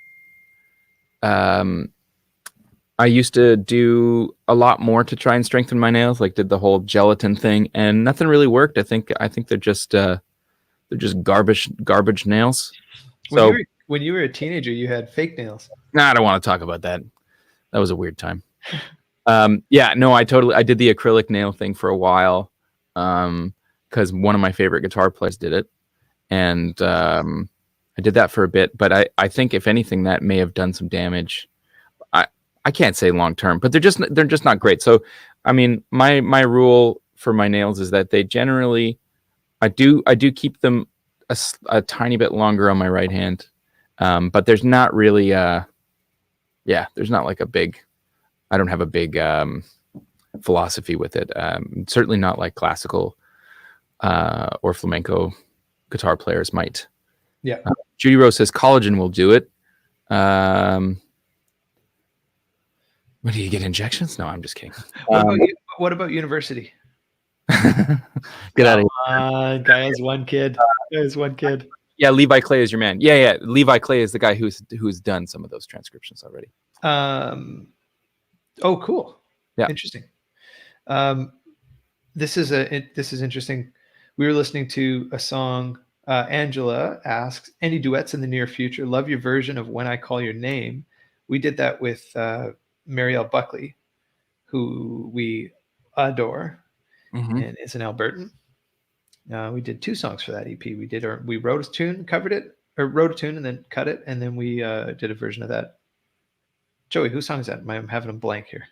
used to do a lot more to try and strengthen my nails, like did the whole gelatin thing, and nothing really worked. I think they're just garbage nails. So when you were a teenager, you had fake nails. I don't want to talk about that. That was a weird time. Yeah, no, I did the acrylic nail thing for a while, because one of my favorite guitar players did it, and I did that for a bit. But I think if anything, that may have done some damage. I can't say long term, but they're just not great. So, I mean, my rule for my nails is that they generally, I do keep them a tiny bit longer on my right hand, but there's not really there's not like I don't have a big philosophy with it. Certainly not like classical or flamenco guitar players might. Yeah. Judy Rose says collagen will do it. What do you get, injections? No, I'm just kidding. What about university? Get out of here. Guy has one kid. Yeah, Levi Clay is your man. Yeah. Levi Clay is the guy who's done some of those transcriptions already. Oh, cool. Yeah. Interesting. This is interesting. We were listening to a song. Angela asks, any duets in the near future? Love your version of When I Call Your Name. We did that with Marielle Buckley, who we adore, and is an Albertan. We did 2 songs for that EP. We wrote a tune, covered it, or wrote a tune and then cut it, and then we did a version of that. Joey, whose song is that? I'm having a blank here.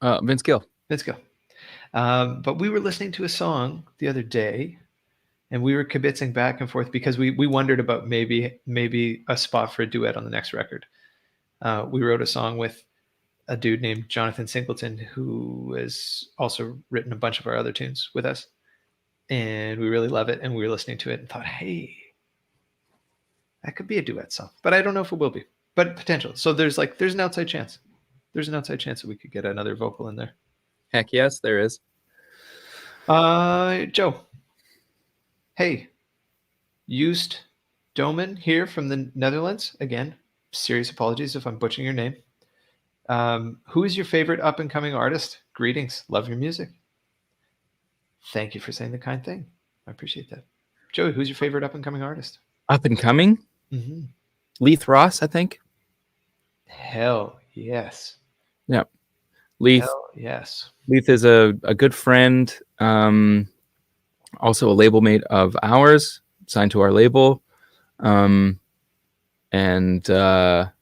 Vince Gill. But we were listening to a song the other day, and we were kibitzing back and forth because we wondered about maybe a spot for a duet on the next record. We wrote a song with a dude named Jonathan Singleton, who has also written a bunch of our other tunes with us. And we really love it. And we were listening to it and thought, hey, that could be a duet song. But I don't know if it will be. But potential. So there's an outside chance. There's an outside chance that we could get another vocal in there. Heck yes, there is. Joe. Hey, Joost Domen here from the Netherlands. Again, serious apologies if I'm butchering your name. Who is your favorite up-and-coming artist? Greetings. Love your music. Thank you for saying the kind thing. I appreciate that. Joey, who's your favorite up-and-coming artist? Up-and-coming? Mm-hmm. Leith Ross, I think. Hell yes. Yeah. Leith. Hell yes. Leith is a good friend. Also a label mate of ours, signed to our label. Man, they're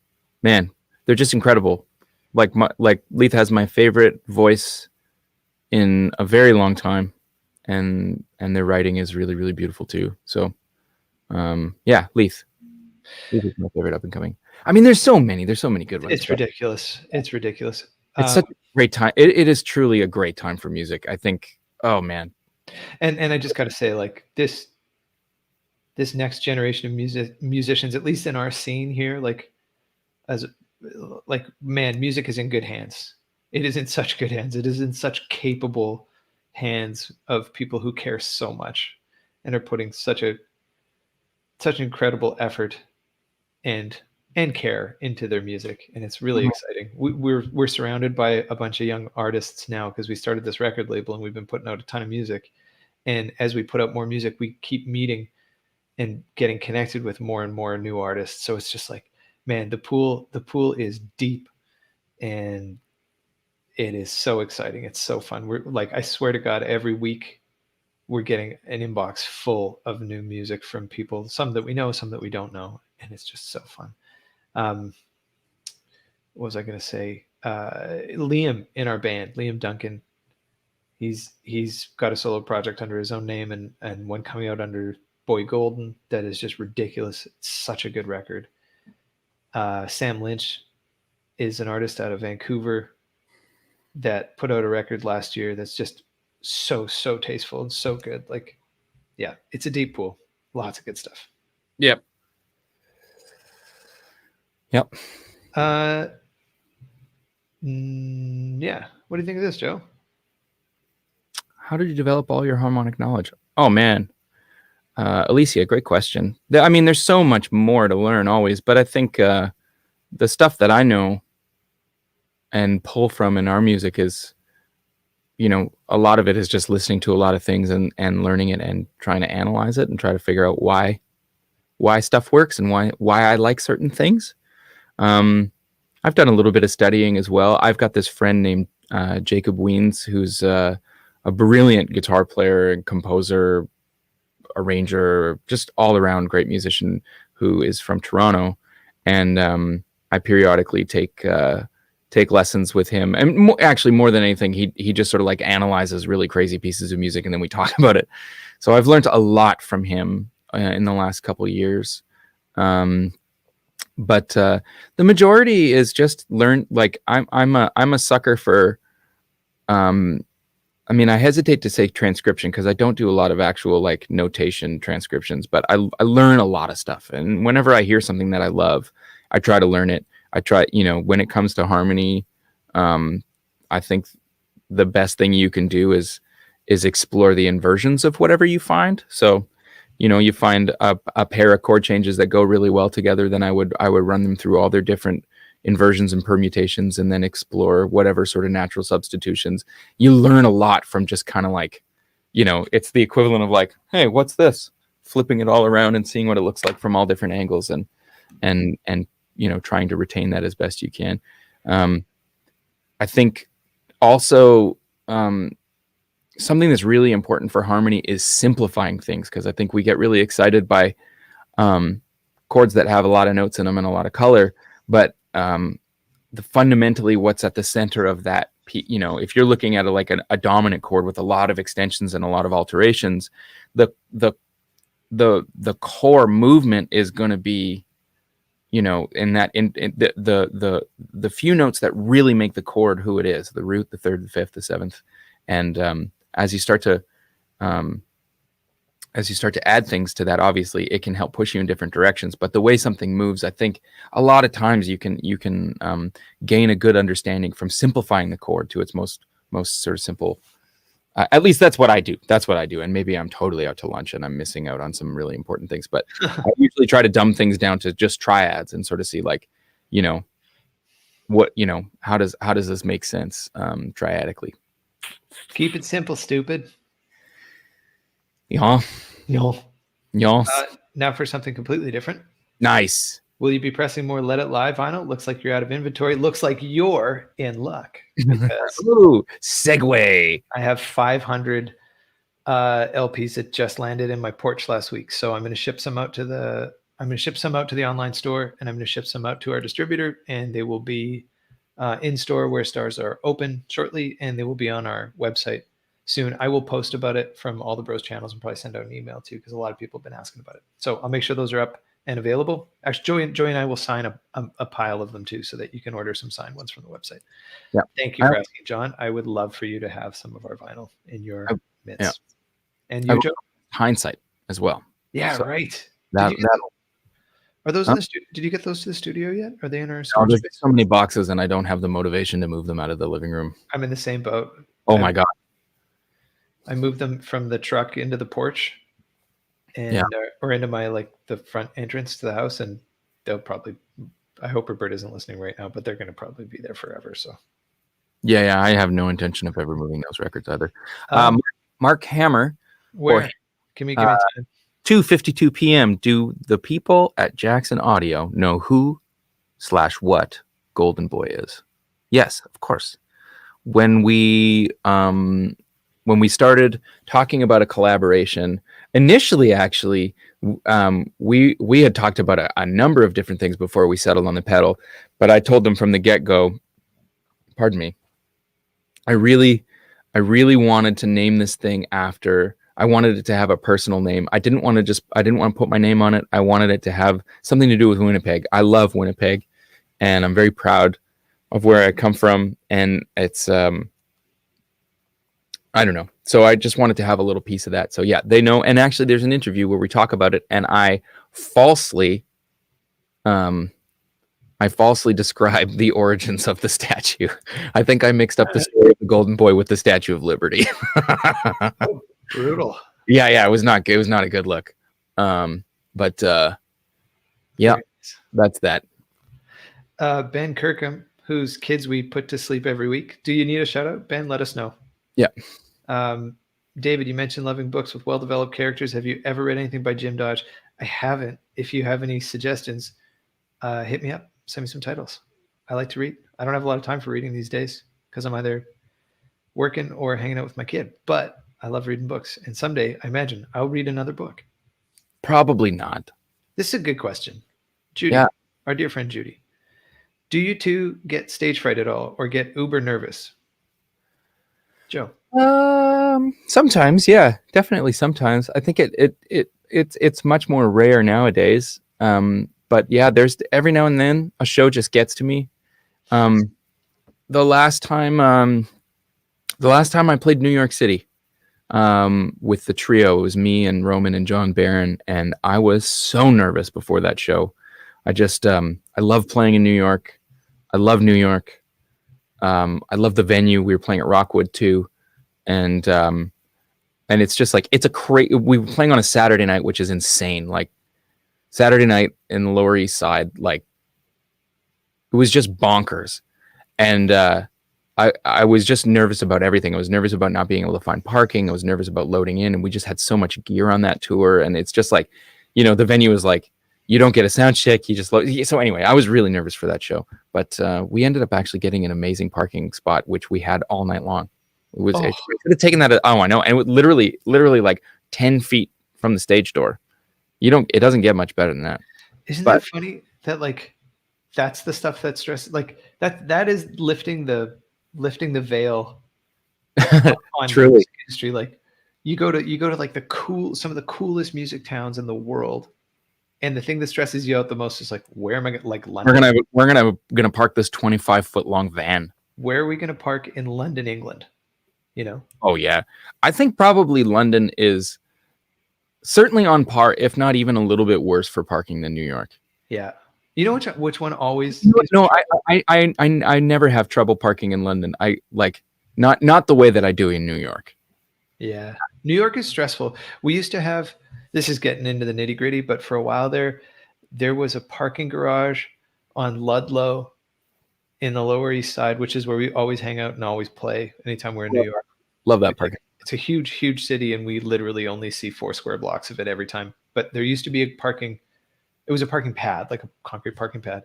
just incredible. Like Leith has my favorite voice in a very long time, and their writing is really, really beautiful too. So, yeah, Leith is my favorite up and coming. I mean, there's so many good ones. It's ridiculous. It's ridiculous. It's such a great time. It is truly a great time for music. I think. Oh man. And I just got to say, like this next generation of musicians, at least in our scene here, music is in good hands. It is in such good hands. It is in such capable hands of people who care so much and are putting such incredible effort and care into their music, and it's really exciting. We're surrounded by a bunch of young artists now because we started this record label and we've been putting out a ton of music. And as we put out more music, we keep meeting and getting connected with more and more new artists. So it's just like, man, the pool is deep, and it is so exciting. It's so fun. We're like, I swear to God, every week we're getting an inbox full of new music from people, some that we know, some that we don't know, and it's just so fun. What was I going to say? Liam in our band, Liam Duncan. He's got a solo project under his own name and one coming out under Boy Golden that is just ridiculous. It's such a good record. Sam Lynch is an artist out of Vancouver that put out a record last year that's just so tasteful and so good. Like, yeah, it's a deep pool. Lots of good stuff. Yep. Yeah. What do you think of this, Joe? How did you develop all your harmonic knowledge? Oh man, Alicia, great question. I mean, there's so much more to learn always, but I think the stuff that I know and pull from in our music is, a lot of it is just listening to a lot of things and learning it and trying to analyze it and try to figure out why stuff works and why I like certain things. I've done a little bit of studying as well. I've got this friend named Jacob Weens, who's a brilliant guitar player and composer, arranger, just all around great musician who is from Toronto. And I periodically take lessons with him. And actually, more than anything, he just sort of like analyzes really crazy pieces of music and then we talk about it. So I've learned a lot from him in the last couple of years. But the majority is just learn. Like I'm a sucker for, I hesitate to say transcription because I don't do a lot of actual like notation transcriptions, but I learn a lot of stuff. And whenever I hear something that I love, I try to learn it. I try, when it comes to harmony, I think the best thing you can do is explore the inversions of whatever you find. So, you find a pair of chord changes that go really well together, then I would run them through all their different inversions and permutations and then explore whatever sort of natural substitutions. You learn a lot from just kind of like, it's the equivalent of like, hey, what's this? Flipping it all around and seeing what it looks like from all different angles and trying to retain that as best you can. I think also something that's really important for harmony is simplifying things, because I think we get really excited by chords that have a lot of notes in them and a lot of color, but fundamentally what's at the center of that, if you're looking at a dominant chord with a lot of extensions and a lot of alterations, the core movement is going to be, in the few notes that really make the chord who it is, the root, the third, the fifth, the seventh. And as you start to add things to that, obviously it can help push you in different directions. But the way something moves, I think a lot of times you can gain a good understanding from simplifying the chord to its most sort of simple. At least that's what I do. And maybe I'm totally out to lunch and I'm missing out on some really important things. But I usually try to dumb things down to just triads and sort of see like, how does this make sense triadically? Keep it simple, stupid. Yeah. Now for something completely different. Nice. Will you be pressing more Let It Lie vinyl? Looks like you're out of inventory. Looks like you're in luck. Ooh, segue. I have 500 LPs that just landed in my porch last week. So I'm going to ship some out to the online store, and I'm going to ship some out to our distributor, and they will be in store where stores are open shortly, and they will be on our website soon. I will post about it from all the Bros channels and probably send out an email too, because a lot of people have been asking about it. So I'll make sure those are up and available. Actually, Joey and I will sign a pile of them too, so that you can order some signed ones from the website. Yeah. Thank you for asking, John. I would love for you to have some of our vinyl in your midst. Yeah. And you, Joe? Hindsight as well. Yeah, so right. Are those in the studio? Did you get those to the studio yet? Are they in our storage? No, there's so many boxes, and I don't have the motivation to move them out of the living room. I'm in the same boat. Oh my God. I moved them from the truck into the porch, and or into my the front entrance to the house, and they'll probably. I hope Roberta isn't listening right now, but they're going to probably be there forever. So. Yeah, I have no intention of ever moving those records either. Mark Hammer. Where? Give me time. 2:52 p.m. Do the people at Jackson Audio know who/what Golden Boy is? Yes, of course. When we started talking about a collaboration, initially, actually, we had talked about a number of different things before we settled on the pedal. But I told them from the get-go, pardon me. I really wanted to name this thing after. I wanted it to have a personal name. I didn't want to put my name on it. I wanted it to have something to do with Winnipeg. I love Winnipeg, and I'm very proud of where I come from. And it's, I don't know. So I just wanted to have a little piece of that. So yeah, they know. And actually there's an interview where we talk about it, and I falsely described the origins of the statue. I think I mixed up the story of the Golden Boy with the Statue of Liberty. Brutal. Yeah, it was not good. It was not a good look. But yeah, that's that. Ben Kirkham, whose kids we put to sleep every week. Do you need a shout out? Ben, let us know. Yeah. David, you mentioned loving books with well-developed characters. Have you ever read anything by Jim Dodge? I haven't. If you have any suggestions, hit me up. Send me some titles. I like to read. I don't have a lot of time for reading these days because I'm either working or hanging out with my kid, but I love reading books. And someday, I imagine, I'll read another book. Probably not. This is a good question. Judy, Yeah. Our dear friend Judy. Do you two get stage fright at all or get uber nervous? Joe. Sometimes, yeah, definitely sometimes. I think it's much more rare nowadays. But yeah, there's every now and then a show just gets to me. The last time I played New York City, with the trio, it was me and Roman and John Barron, and I was so nervous before that show. I just, I love playing in New York. I love New York. I love the venue. We were playing at Rockwood too. And it's just like, we were playing on a Saturday night, which is insane. Like Saturday night in the Lower East Side, like it was just bonkers. And, I was just nervous about everything. I was nervous about not being able to find parking. I was nervous about loading in, and we just had so much gear on that tour. And it's just like, the venue was like, you don't get a sound check. You just load. So anyway, I was really nervous for that show, but we ended up actually getting an amazing parking spot, which we had all night long. It could have taken that. I know. And it literally like 10 feet from the stage door. It doesn't get much better than that. Isn't that funny that like, that's the stuff that stresses, like that is lifting the veil on Truly. the music industry. Like you go to like some of the coolest music towns in the world, and the thing that stresses you out the most is like, where am I gonna, like London? We're gonna park this 25-foot long van. Where are we gonna park in London, England? Oh yeah, I think probably London is certainly on par, if not even a little bit worse for parking than New York. Yeah. You know which one always? No, I never have trouble parking in London. I like not the way that I do in New York. Yeah, New York is stressful. We used to have. This is getting into the nitty gritty, but for a while there was a parking garage on Ludlow in the Lower East Side, which is where we always hang out and always play anytime we're in New York. Love that parking. It's a huge, huge city, and we literally only see 4 square blocks of it every time. But there used to be it was a parking pad, like a concrete parking pad.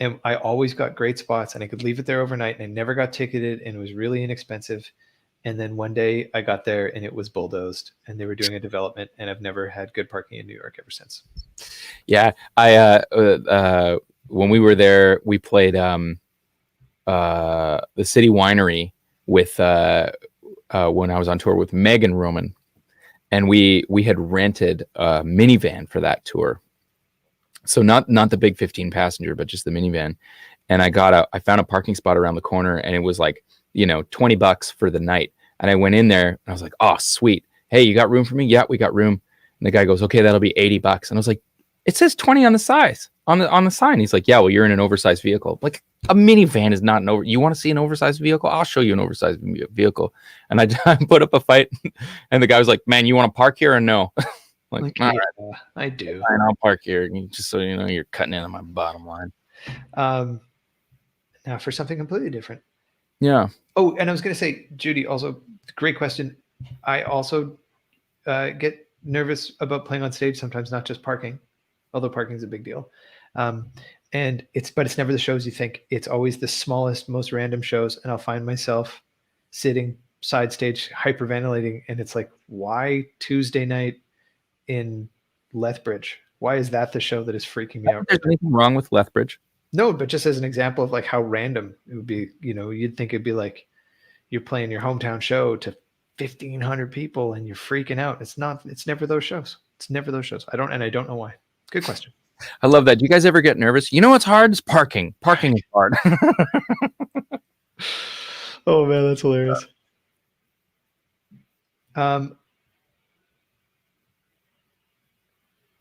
And I always got great spots, and I could leave it there overnight, and I never got ticketed, and it was really inexpensive. And then one day I got there and it was bulldozed, and they were doing a development, and I've never had good parking in New York ever since. Yeah. When we were there, we played the City Winery with when I was on tour with Meg and Roman, and we had rented a minivan for that tour. So not the big 15 passenger, but just the minivan. And I found a parking spot around the corner, and it was like, $20 for the night. And I went in there and I was like, oh, sweet. Hey, you got room for me? Yeah, we got room. And the guy goes, okay, that'll be $80. And I was like, it says 20 on the size on the sign. He's like, yeah, well, you're in an oversized vehicle. Like, a minivan is not you want to see an oversized vehicle? I'll show you an oversized vehicle. And I put up a fight, and the guy was like, man, you want to park here or no? Like, all right, I do. Fine, I'll park here, just so you know you're cutting in on my bottom line. Now for something completely different. Yeah. Oh, and I was going to say, Judy, also great question. I also get nervous about playing on stage sometimes, not just parking, although parking is a big deal. And it's never the shows you think. It's always the smallest, most random shows, and I'll find myself sitting side stage hyperventilating, and it's like, why Tuesday night in Lethbridge? Why is that the show that is freaking me out? There's anything wrong with Lethbridge. No, but just as an example of like how random it would be, you'd think it'd be like you're playing your hometown show to 1,500 people and you're freaking out. It's not, it's never those shows. It's never those shows. I don't know why. Good question. I love that. Do you guys ever get nervous? You know what's hard? It's parking. Parking is hard. Oh man, that's hilarious.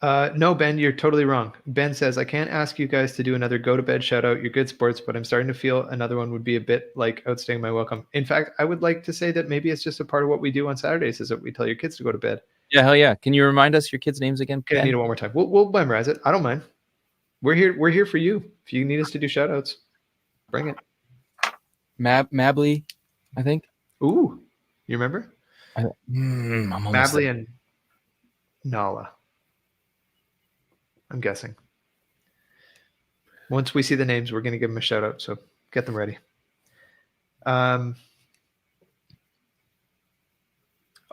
No, Ben, you're totally wrong. Ben says, I can't ask you guys to do another go to bed shout out. You're good sports, but I'm starting to feel another one would be a bit like outstaying my welcome. In fact, I would like to say that maybe it's just a part of what we do on Saturdays is that we tell your kids to go to bed. Yeah, hell yeah. Can you remind us your kids' names again? Okay, I need it one more time. We'll memorize it. I don't mind. We're here for you. If you need us to do shout outs, bring it. Mably, I think. Ooh, you remember? Mably and Nala. I'm guessing. Once we see the names, we're going to give them a shout out. So get them ready. Oh,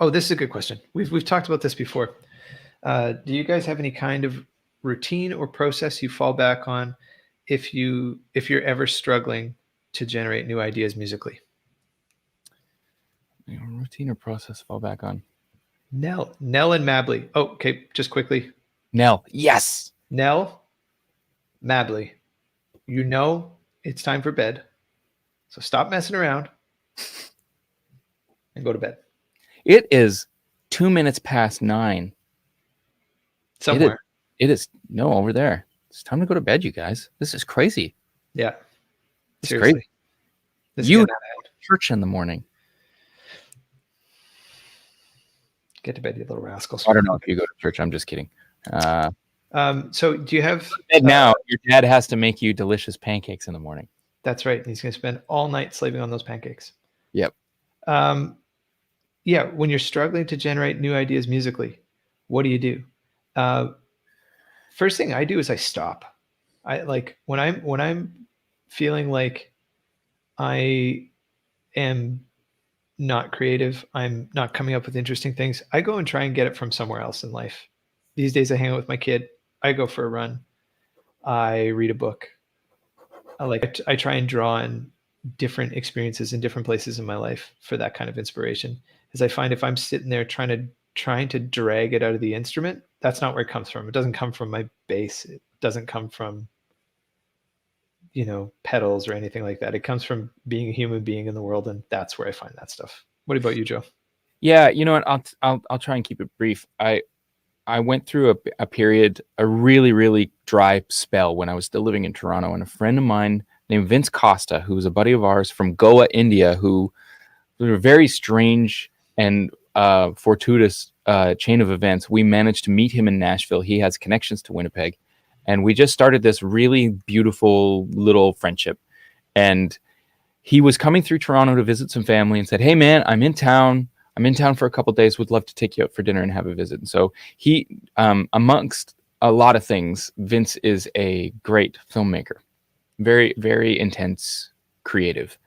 this is a good question. We've talked about this before. Do you guys have any kind of routine or process you fall back on if you're ever struggling to generate new ideas musically? Routine or process fall back on? Nell and Mably. Oh, okay, just quickly. Nell, yes. Nell, Mably, it's time for bed. So stop messing around and go to bed. It is 2 minutes past 9. Somewhere. It is no, over there. It's time to go to bed, you guys. This is crazy. Yeah. It's crazy. You church in the morning. Get to bed, you little rascals. I don't know if you go to church. I'm just kidding. So do you have now your dad has to make you delicious pancakes in the morning? That's right. He's going to spend all night slaving on those pancakes. Yep. Yeah. When you're struggling to generate new ideas musically, what do? First thing I do is I stop. I like when I'm feeling like I am not creative, I'm not coming up with interesting things, I go and try and get it from somewhere else in life. These days I hang out with my kid. I go for a run. I read a book. I try and draw in different experiences in different places in my life for that kind of inspiration. As I find if I'm sitting there trying to drag it out of the instrument, that's not where it comes from. It doesn't come from my bass. It doesn't come from, pedals or anything like that. It comes from being a human being in the world, and that's where I find that stuff. What about you, Joe? Yeah, you know what? I'll try and keep it brief. I went through a period, a really, really dry spell when I was still living in Toronto, and a friend of mine named Vince Costa, who was a buddy of ours from Goa, India, who was a very strange and fortuitous chain of events. We managed to meet him in Nashville. He has connections to Winnipeg, and we just started this really beautiful little friendship. And he was coming through Toronto to visit some family and said, "Hey man, I'm in town for a couple of days. Would love to take you out for dinner and have a visit." And so he, amongst a lot of things, Vince is a great filmmaker, very, very intense, creative.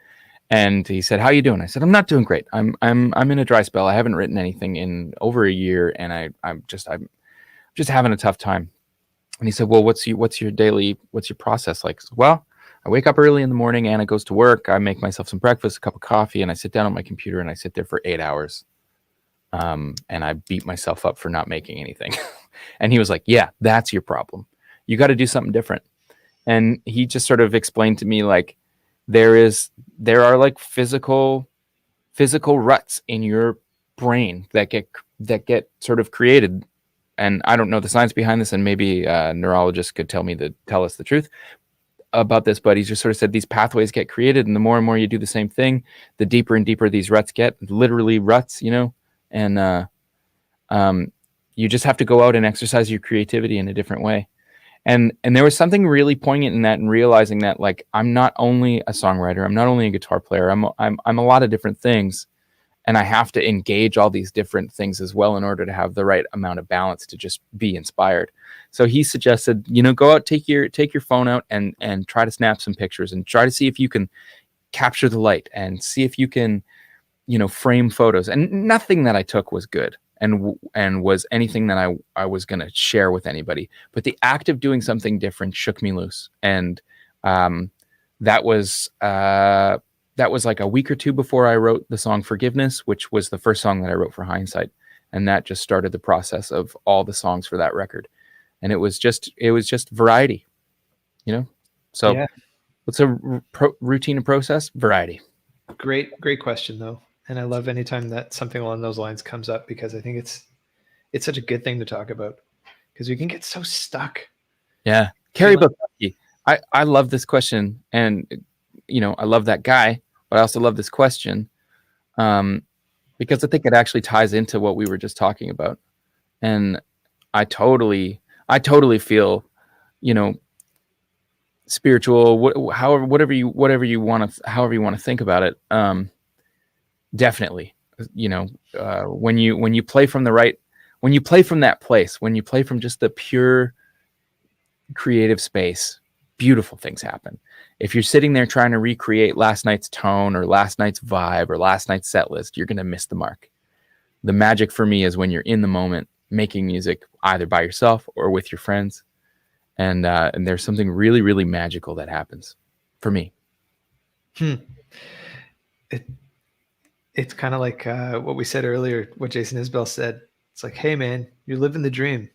And he said, "How you doing?" I said, "I'm not doing great. I'm in a dry spell. I haven't written anything in over a year, and I'm just having a tough time." And he said, "Well, what's your process like?" I said, "Well, I wake up early in the morning. Anna goes to work. I make myself some breakfast, a cup of coffee, and I sit down on my computer and I sit there for 8 hours. And I beat myself up for not making anything." And he was like, "Yeah, that's your problem. You got to do something different." And he just sort of explained to me like there are like physical ruts in your brain that get sort of created. And I don't know the science behind this, and maybe a neurologist could tell us the truth about this, but he just sort of said these pathways get created, and the more and more you do the same thing, the deeper and deeper these ruts get, literally ruts, and you just have to go out and exercise your creativity in a different way. And there was something really poignant in that, and realizing that like I'm not only a songwriter, I'm not only a guitar player, I'm a lot of different things, and I have to engage all these different things as well in order to have the right amount of balance to just be inspired. So he suggested, go out, take your phone out and try to snap some pictures and try to see if you can capture the light and see if you can, frame photos. And nothing that I took was good and was anything that I was going to share with anybody. But the act of doing something different shook me loose. And Um, that was like a week or two before I wrote the song Forgiveness, which was the first song that I wrote for Hindsight. And that just started the process of all the songs for that record. And it was just variety, you know? So Yeah. what's a routine and process? Variety. Great question though. And I love anytime that something along those lines comes up, because I think it's such a good thing to talk about, because we can get so stuck. Yeah. Carrie Bukowski. I love this question, and I love that guy, but I also love this question, because I think it actually ties into what we were just talking about. And I totally feel, spiritual, whatever you want to think about it. Definitely, when you play from when you play from that place, when you play from just the pure creative space, beautiful things happen. If you're sitting there trying to recreate last night's tone or last night's vibe or last night's set list, you're going to miss the mark. The magic for me is when you're in the moment making music, either by yourself or with your friends. And there's something really, really magical that happens for me. It's kind of like what we said earlier, what Jason Isbell said. It's like, hey man, you're living the dream.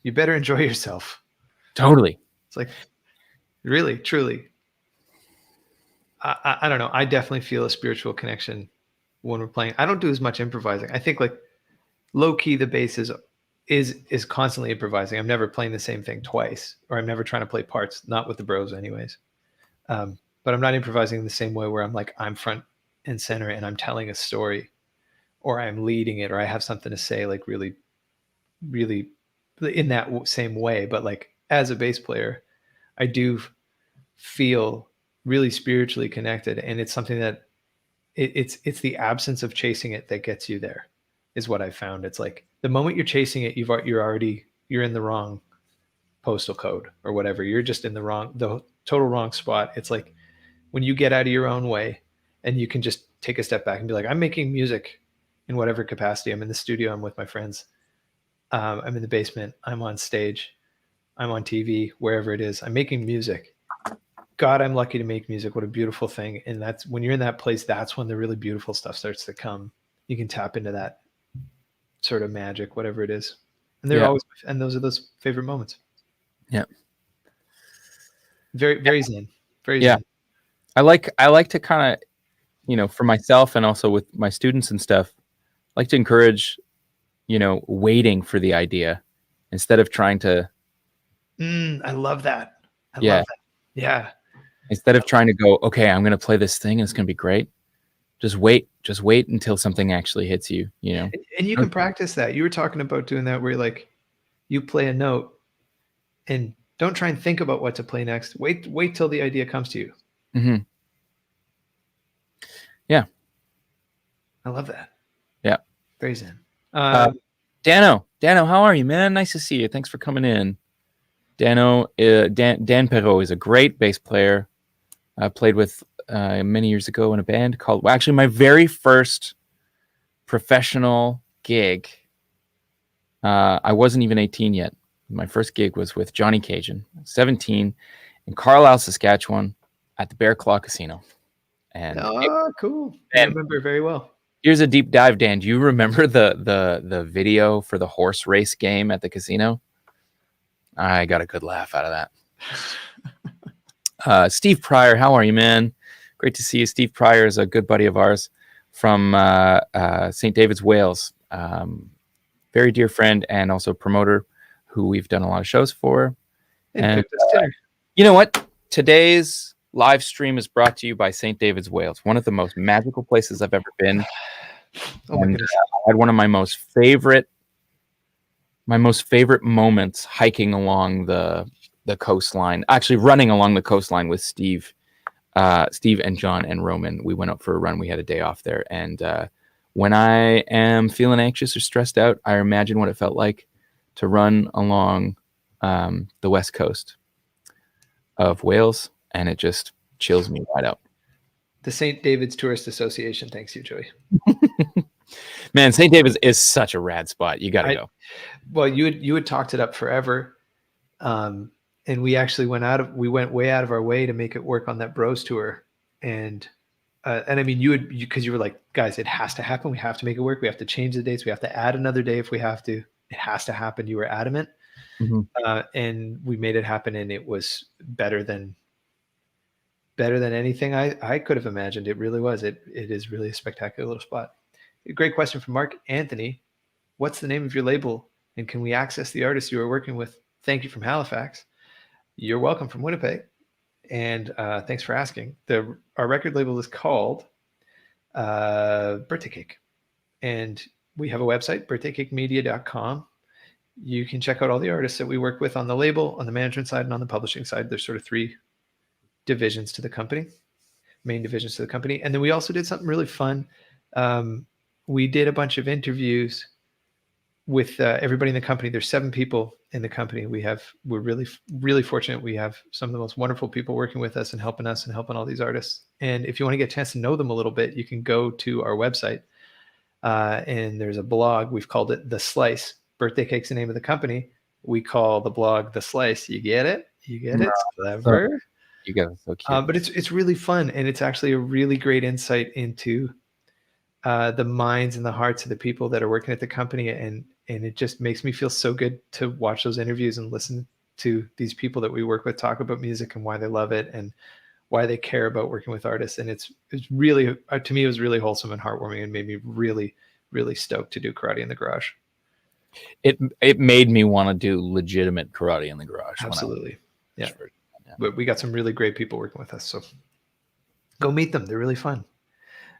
You better enjoy yourself. Totally. It's like, really, truly. I don't know. I definitely feel a spiritual connection when we're playing. I don't do as much improvising. I think like low key, the bass is constantly improvising. I'm never playing the same thing twice, or I'm never trying to play parts, not with the bros anyways. But I'm not improvising in the same way where I'm like, I'm front and center and I'm telling a story, or I'm leading it, or I have something to say, like really, really in that same way. But like as a bass player, I do feel really spiritually connected, and it's something that it's the absence of chasing it that gets you there, is what I found. It's like the moment you're chasing it, you're in the wrong postal code or whatever. You're just in the total wrong spot. It's like when you get out of your own way and you can just take a step back and be like, I'm making music in whatever capacity. I'm in the studio, I'm with my friends, I'm in the basement, I'm on stage, I'm on TV, wherever it is, I'm making music. God, I'm lucky to make music. What a beautiful thing. And that's when you're in that place, that's when the really beautiful stuff starts to come. You can tap into that sort of magic, whatever it is. And those are those favorite moments. Yeah. Very, very zen. Very yeah. zen. I like to kind of, for myself and also with my students and stuff, I like to encourage, waiting for the idea instead of trying to. I love that. I Yeah. love that. Yeah. Instead of trying to go, okay, I'm going to play this thing and it's going to be great. Just wait until something actually hits you, And you can practice that. You were talking about doing that where like you play a note and don't try and think about what to play next. Wait till the idea comes to you. Mm-hmm. Yeah. I love that. Yeah. Very zen. Dano, how are you, man? Nice to see you. Thanks for coming in. Dano, Dan Perrault is a great bass player. I played with many years ago in a band called, actually my very first professional gig. I wasn't even 18 yet. My first gig was with Johnny Cajun, 17, in Carlisle, Saskatchewan, at the Bear Claw Casino. And cool. I remember very well. Here's a deep dive, Dan. Do you remember the video for the horse race game at the casino? I got a good laugh out of that. Steve Pryor, how are you, man? Great to see you. Steve Pryor is a good buddy of ours from St. David's, Wales. Very dear friend and also promoter who we've done a lot of shows for. And you know what? Today's live stream is brought to you by St. David's, Wales, one of the most magical places I've ever been. Oh my goodness. I had one of my most favorite moments hiking along the coastline, actually running along the coastline with Steve and John and Roman. We went up for a run. We had a day off there. And when I am feeling anxious or stressed out, I imagine what it felt like to run along the west coast of Wales, and it just chills me right out. The St. David's Tourist Association thanks you, Joey. Man, St. David's is such a rad spot. You got to go. Well, you had talked it up forever. And we actually we went way out of our way to make it work on that Bros tour. And I mean, because you were like, guys, it has to happen. We have to make it work. We have to change the dates. We have to add another day if we have to. It has to happen. You were adamant. Mm-hmm. And we made it happen, and it was better than anything I could have imagined. It really was. It is really a spectacular little spot. A great question from Mark Anthony. What's the name of your label, and can we access the artists you are working with? Thank you from Halifax. You're welcome from Winnipeg. And thanks for asking. Our record label is called Birthday Cake. And we have a website, birthdaycakemedia.com. You can check out all the artists that we work with on the label, on the management side, and on the publishing side. There's sort of 3 divisions to the company, main divisions to the company. And then we also did something really fun. We did a bunch of interviews with everybody in the company. There's 7 people in the company. We're really, really fortunate. We have some of the most wonderful people working with us and helping all these artists. And if you want to get a chance to know them a little bit, you can go to our website. And there's a blog. We've called it The Slice. Birthday Cake's the name of the company. We call the blog The Slice. You get it? You get it? Clever. You guys are so cute. But it's really fun, and it's actually a really great insight into the minds and the hearts of the people that are working at the company, and it just makes me feel so good to watch those interviews and listen to these people that we work with talk about music and why they love it and why they care about working with artists. And it's really, to me, it was really wholesome and heartwarming, and made me really, really stoked to do Karate in the Garage. It made me want to do legitimate Karate in the Garage. Absolutely. Yeah. But we got some really great people working with us, so go meet them. They're really fun.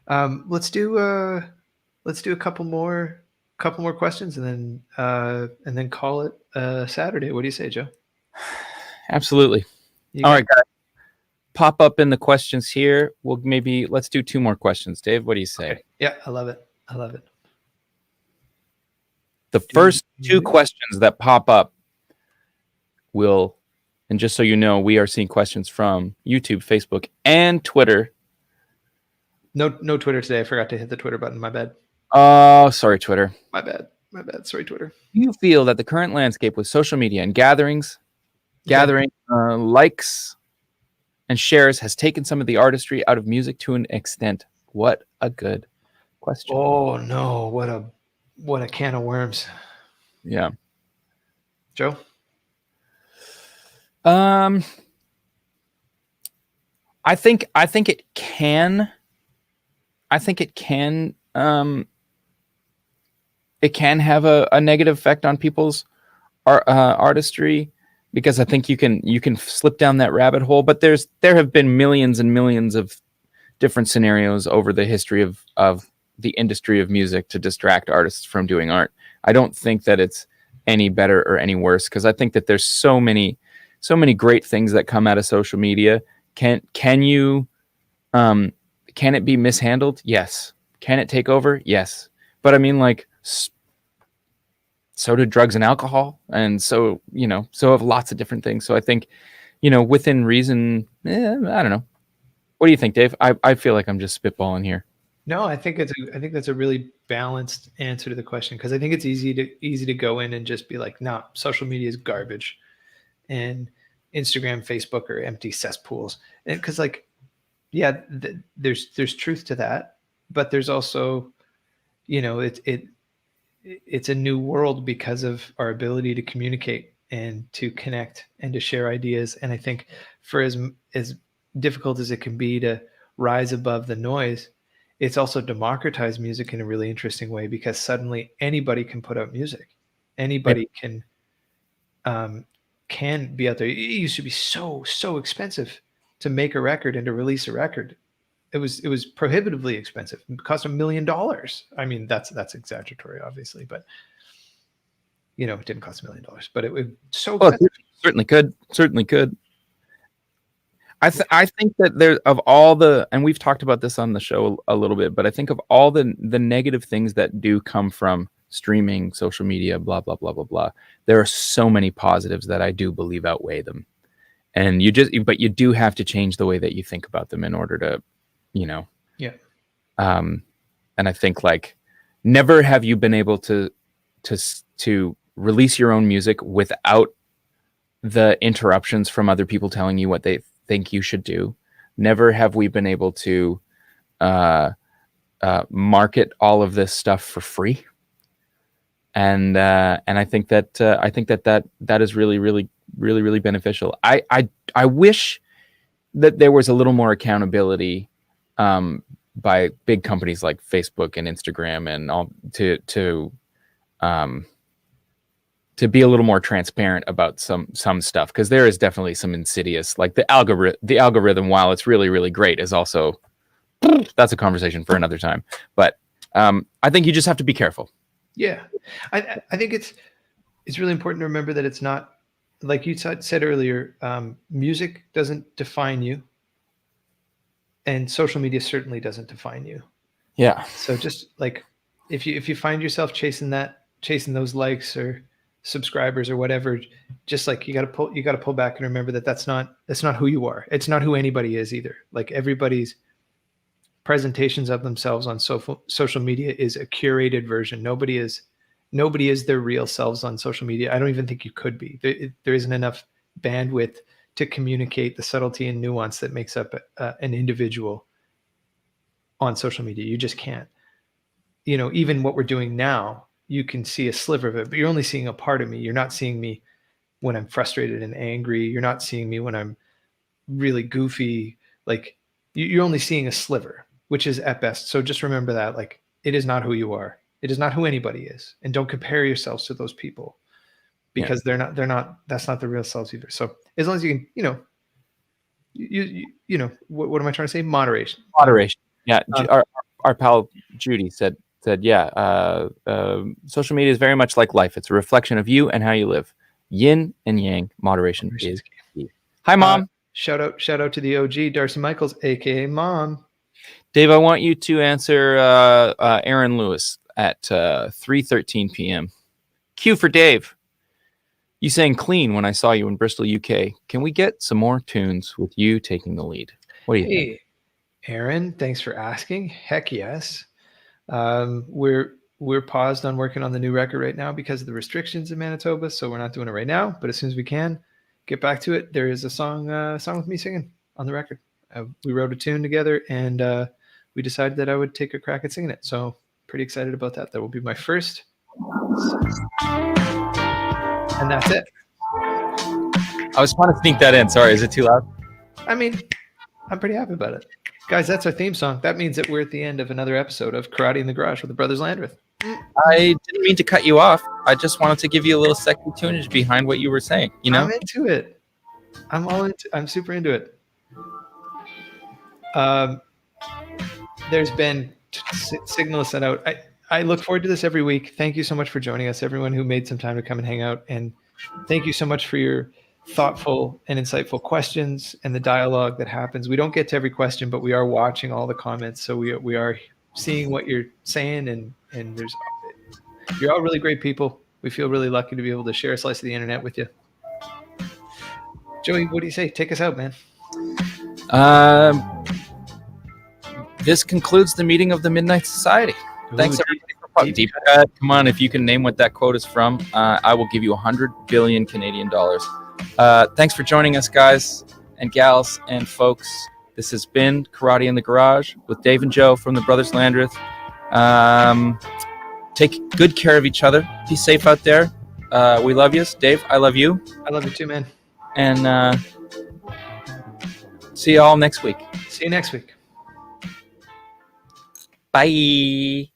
Let's do a couple more questions, and then call it Saturday. What do you say, Joe? Absolutely. All right, guys. Pop up in the questions here. Let's do 2 more questions. Dave, what do you say? Okay. Yeah, I love it. The first 2 questions that pop up and just so you know, we are seeing questions from YouTube, Facebook, and Twitter. No Twitter today. I forgot to hit the Twitter button. My bad. Oh, sorry, Twitter. My bad. Sorry, Twitter. Do you feel that the current landscape with social media and gathering likes and shares has taken some of the artistry out of music to an extent? What a good question. Oh no, what a can of worms. Yeah. Joe? I think it can. It can have a negative effect on people's artistry, because I think you can slip down that rabbit hole. But there have been millions and millions of different scenarios over the history of the industry of music to distract artists from doing art. I don't think that it's any better or any worse, because I think that there's so many great things that come out of social media. Can it be mishandled? Yes. Can it take over? Yes. But I mean, like, so do drugs and alcohol, and so have lots of different things. So I think, within reason, I don't know. What do you think, Dave? I feel like I'm just spitballing here. No, I think that's a really balanced answer to the question, because I think it's easy to go in and just be like, no, social media is garbage, and Instagram, Facebook are empty cesspools. And because, like, yeah, there's truth to that, but there's also, it's a new world because of our ability to communicate and to connect and to share ideas. And I think for as difficult as it can be to rise above the noise, it's also democratized music in a really interesting way, because suddenly anybody can put out music. Anybody can be out there. It used to be so expensive to make a record and to release a record. It was prohibitively expensive. It cost $1 million. I mean, that's exaggeratory, obviously, but it didn't cost $1 million. But it was so expensive. Certainly could. I think that there, of all the, and we've talked about this on the show a little bit, but I think of all the negative things that do come from streaming, social media, blah blah blah blah blah, there are so many positives that I do believe outweigh them. And you do have to change the way that you think about them in order to, Yeah. And I think, like, never have you been able to release your own music without the interruptions from other people telling you what they think you should do. Never have we been able to market all of this stuff for free. And I think that is really beneficial. I wish that there was a little more accountability by big companies like Facebook and Instagram and all to be a little more transparent about some stuff, because there is definitely some insidious, like the algorithm, while it's really great, is also, that's a conversation for another time. But I think you just have to be careful. Yeah, I think it's really important to remember that it's not, like you said earlier, music doesn't define you, and social media certainly doesn't define you. Yeah. So just like if you find yourself chasing those likes or subscribers or whatever, just like you got to pull back and remember that that's not who you are. It's not who anybody is either. Like everybody's presentations of themselves on social media is a curated version. Nobody is their real selves on social media. I don't even think you could be. There isn't enough bandwidth to communicate the subtlety and nuance that makes up an individual on social media. You just can't. Even what we're doing now, you can see a sliver of it, but you're only seeing a part of me. You're not seeing me when I'm frustrated and angry. You're not seeing me when I'm really goofy. Like you're only seeing a sliver, which is at best. So just remember that, like, it is not who you are. It is not who anybody is. And don't compare yourselves to those people, because they're not, that's not the real selves either. So as long as you can, what am I trying to say? Moderation. Yeah. Our pal Judy said, social media is very much like life. It's a reflection of you and how you live. Yin and yang, moderation is key. Hi, Mom. Shout out to the OG, Darcy Michaels, aka Mom. Dave, I want you to answer Aaron Lewis at 3:13 p.m. Q for Dave. You sang clean when I saw you in Bristol, UK. Can we get some more tunes with you taking the lead? What do you think? Aaron, thanks for asking. Heck yes. We're paused on working on the new record right now because of the restrictions in Manitoba, so we're not doing it right now. But as soon as we can get back to it, there is a song with me singing on the record. We wrote a tune together, and we decided that I would take a crack at singing it. So pretty excited about that. That will be my first. And that's it. I was trying to sneak that in. Sorry, is it too loud? I mean, I'm pretty happy about it. Guys, that's our theme song. That means that we're at the end of another episode of Karate in the Garage with the Brothers Landreth. I didn't mean to cut you off. I just wanted to give you a little second tunage behind what you were saying. I'm into it. I'm super into it. There's been signals sent out. I look forward to this every week. Thank you so much for joining us, everyone who made some time to come and hang out. And thank you so much for your thoughtful and insightful questions and the dialogue that happens. We don't get to every question, but we are watching all the comments. So we are seeing what you're saying, and you're all really great people. We feel really lucky to be able to share a slice of the internet with you. Joey, what do you say? Take us out, man. This concludes the meeting of the Midnight Society. Thanks everybody for deep cut. Come on, if you can name what that quote is from, I will give you 100 billion Canadian dollars. Thanks for joining us, guys and gals and folks. This has been Karate in the Garage with Dave and Joe from the Brothers Landreth. Take good care of each other. Be safe out there. We love you. Dave, I love you. I love you too, man. And see you all next week. See you next week. Bye.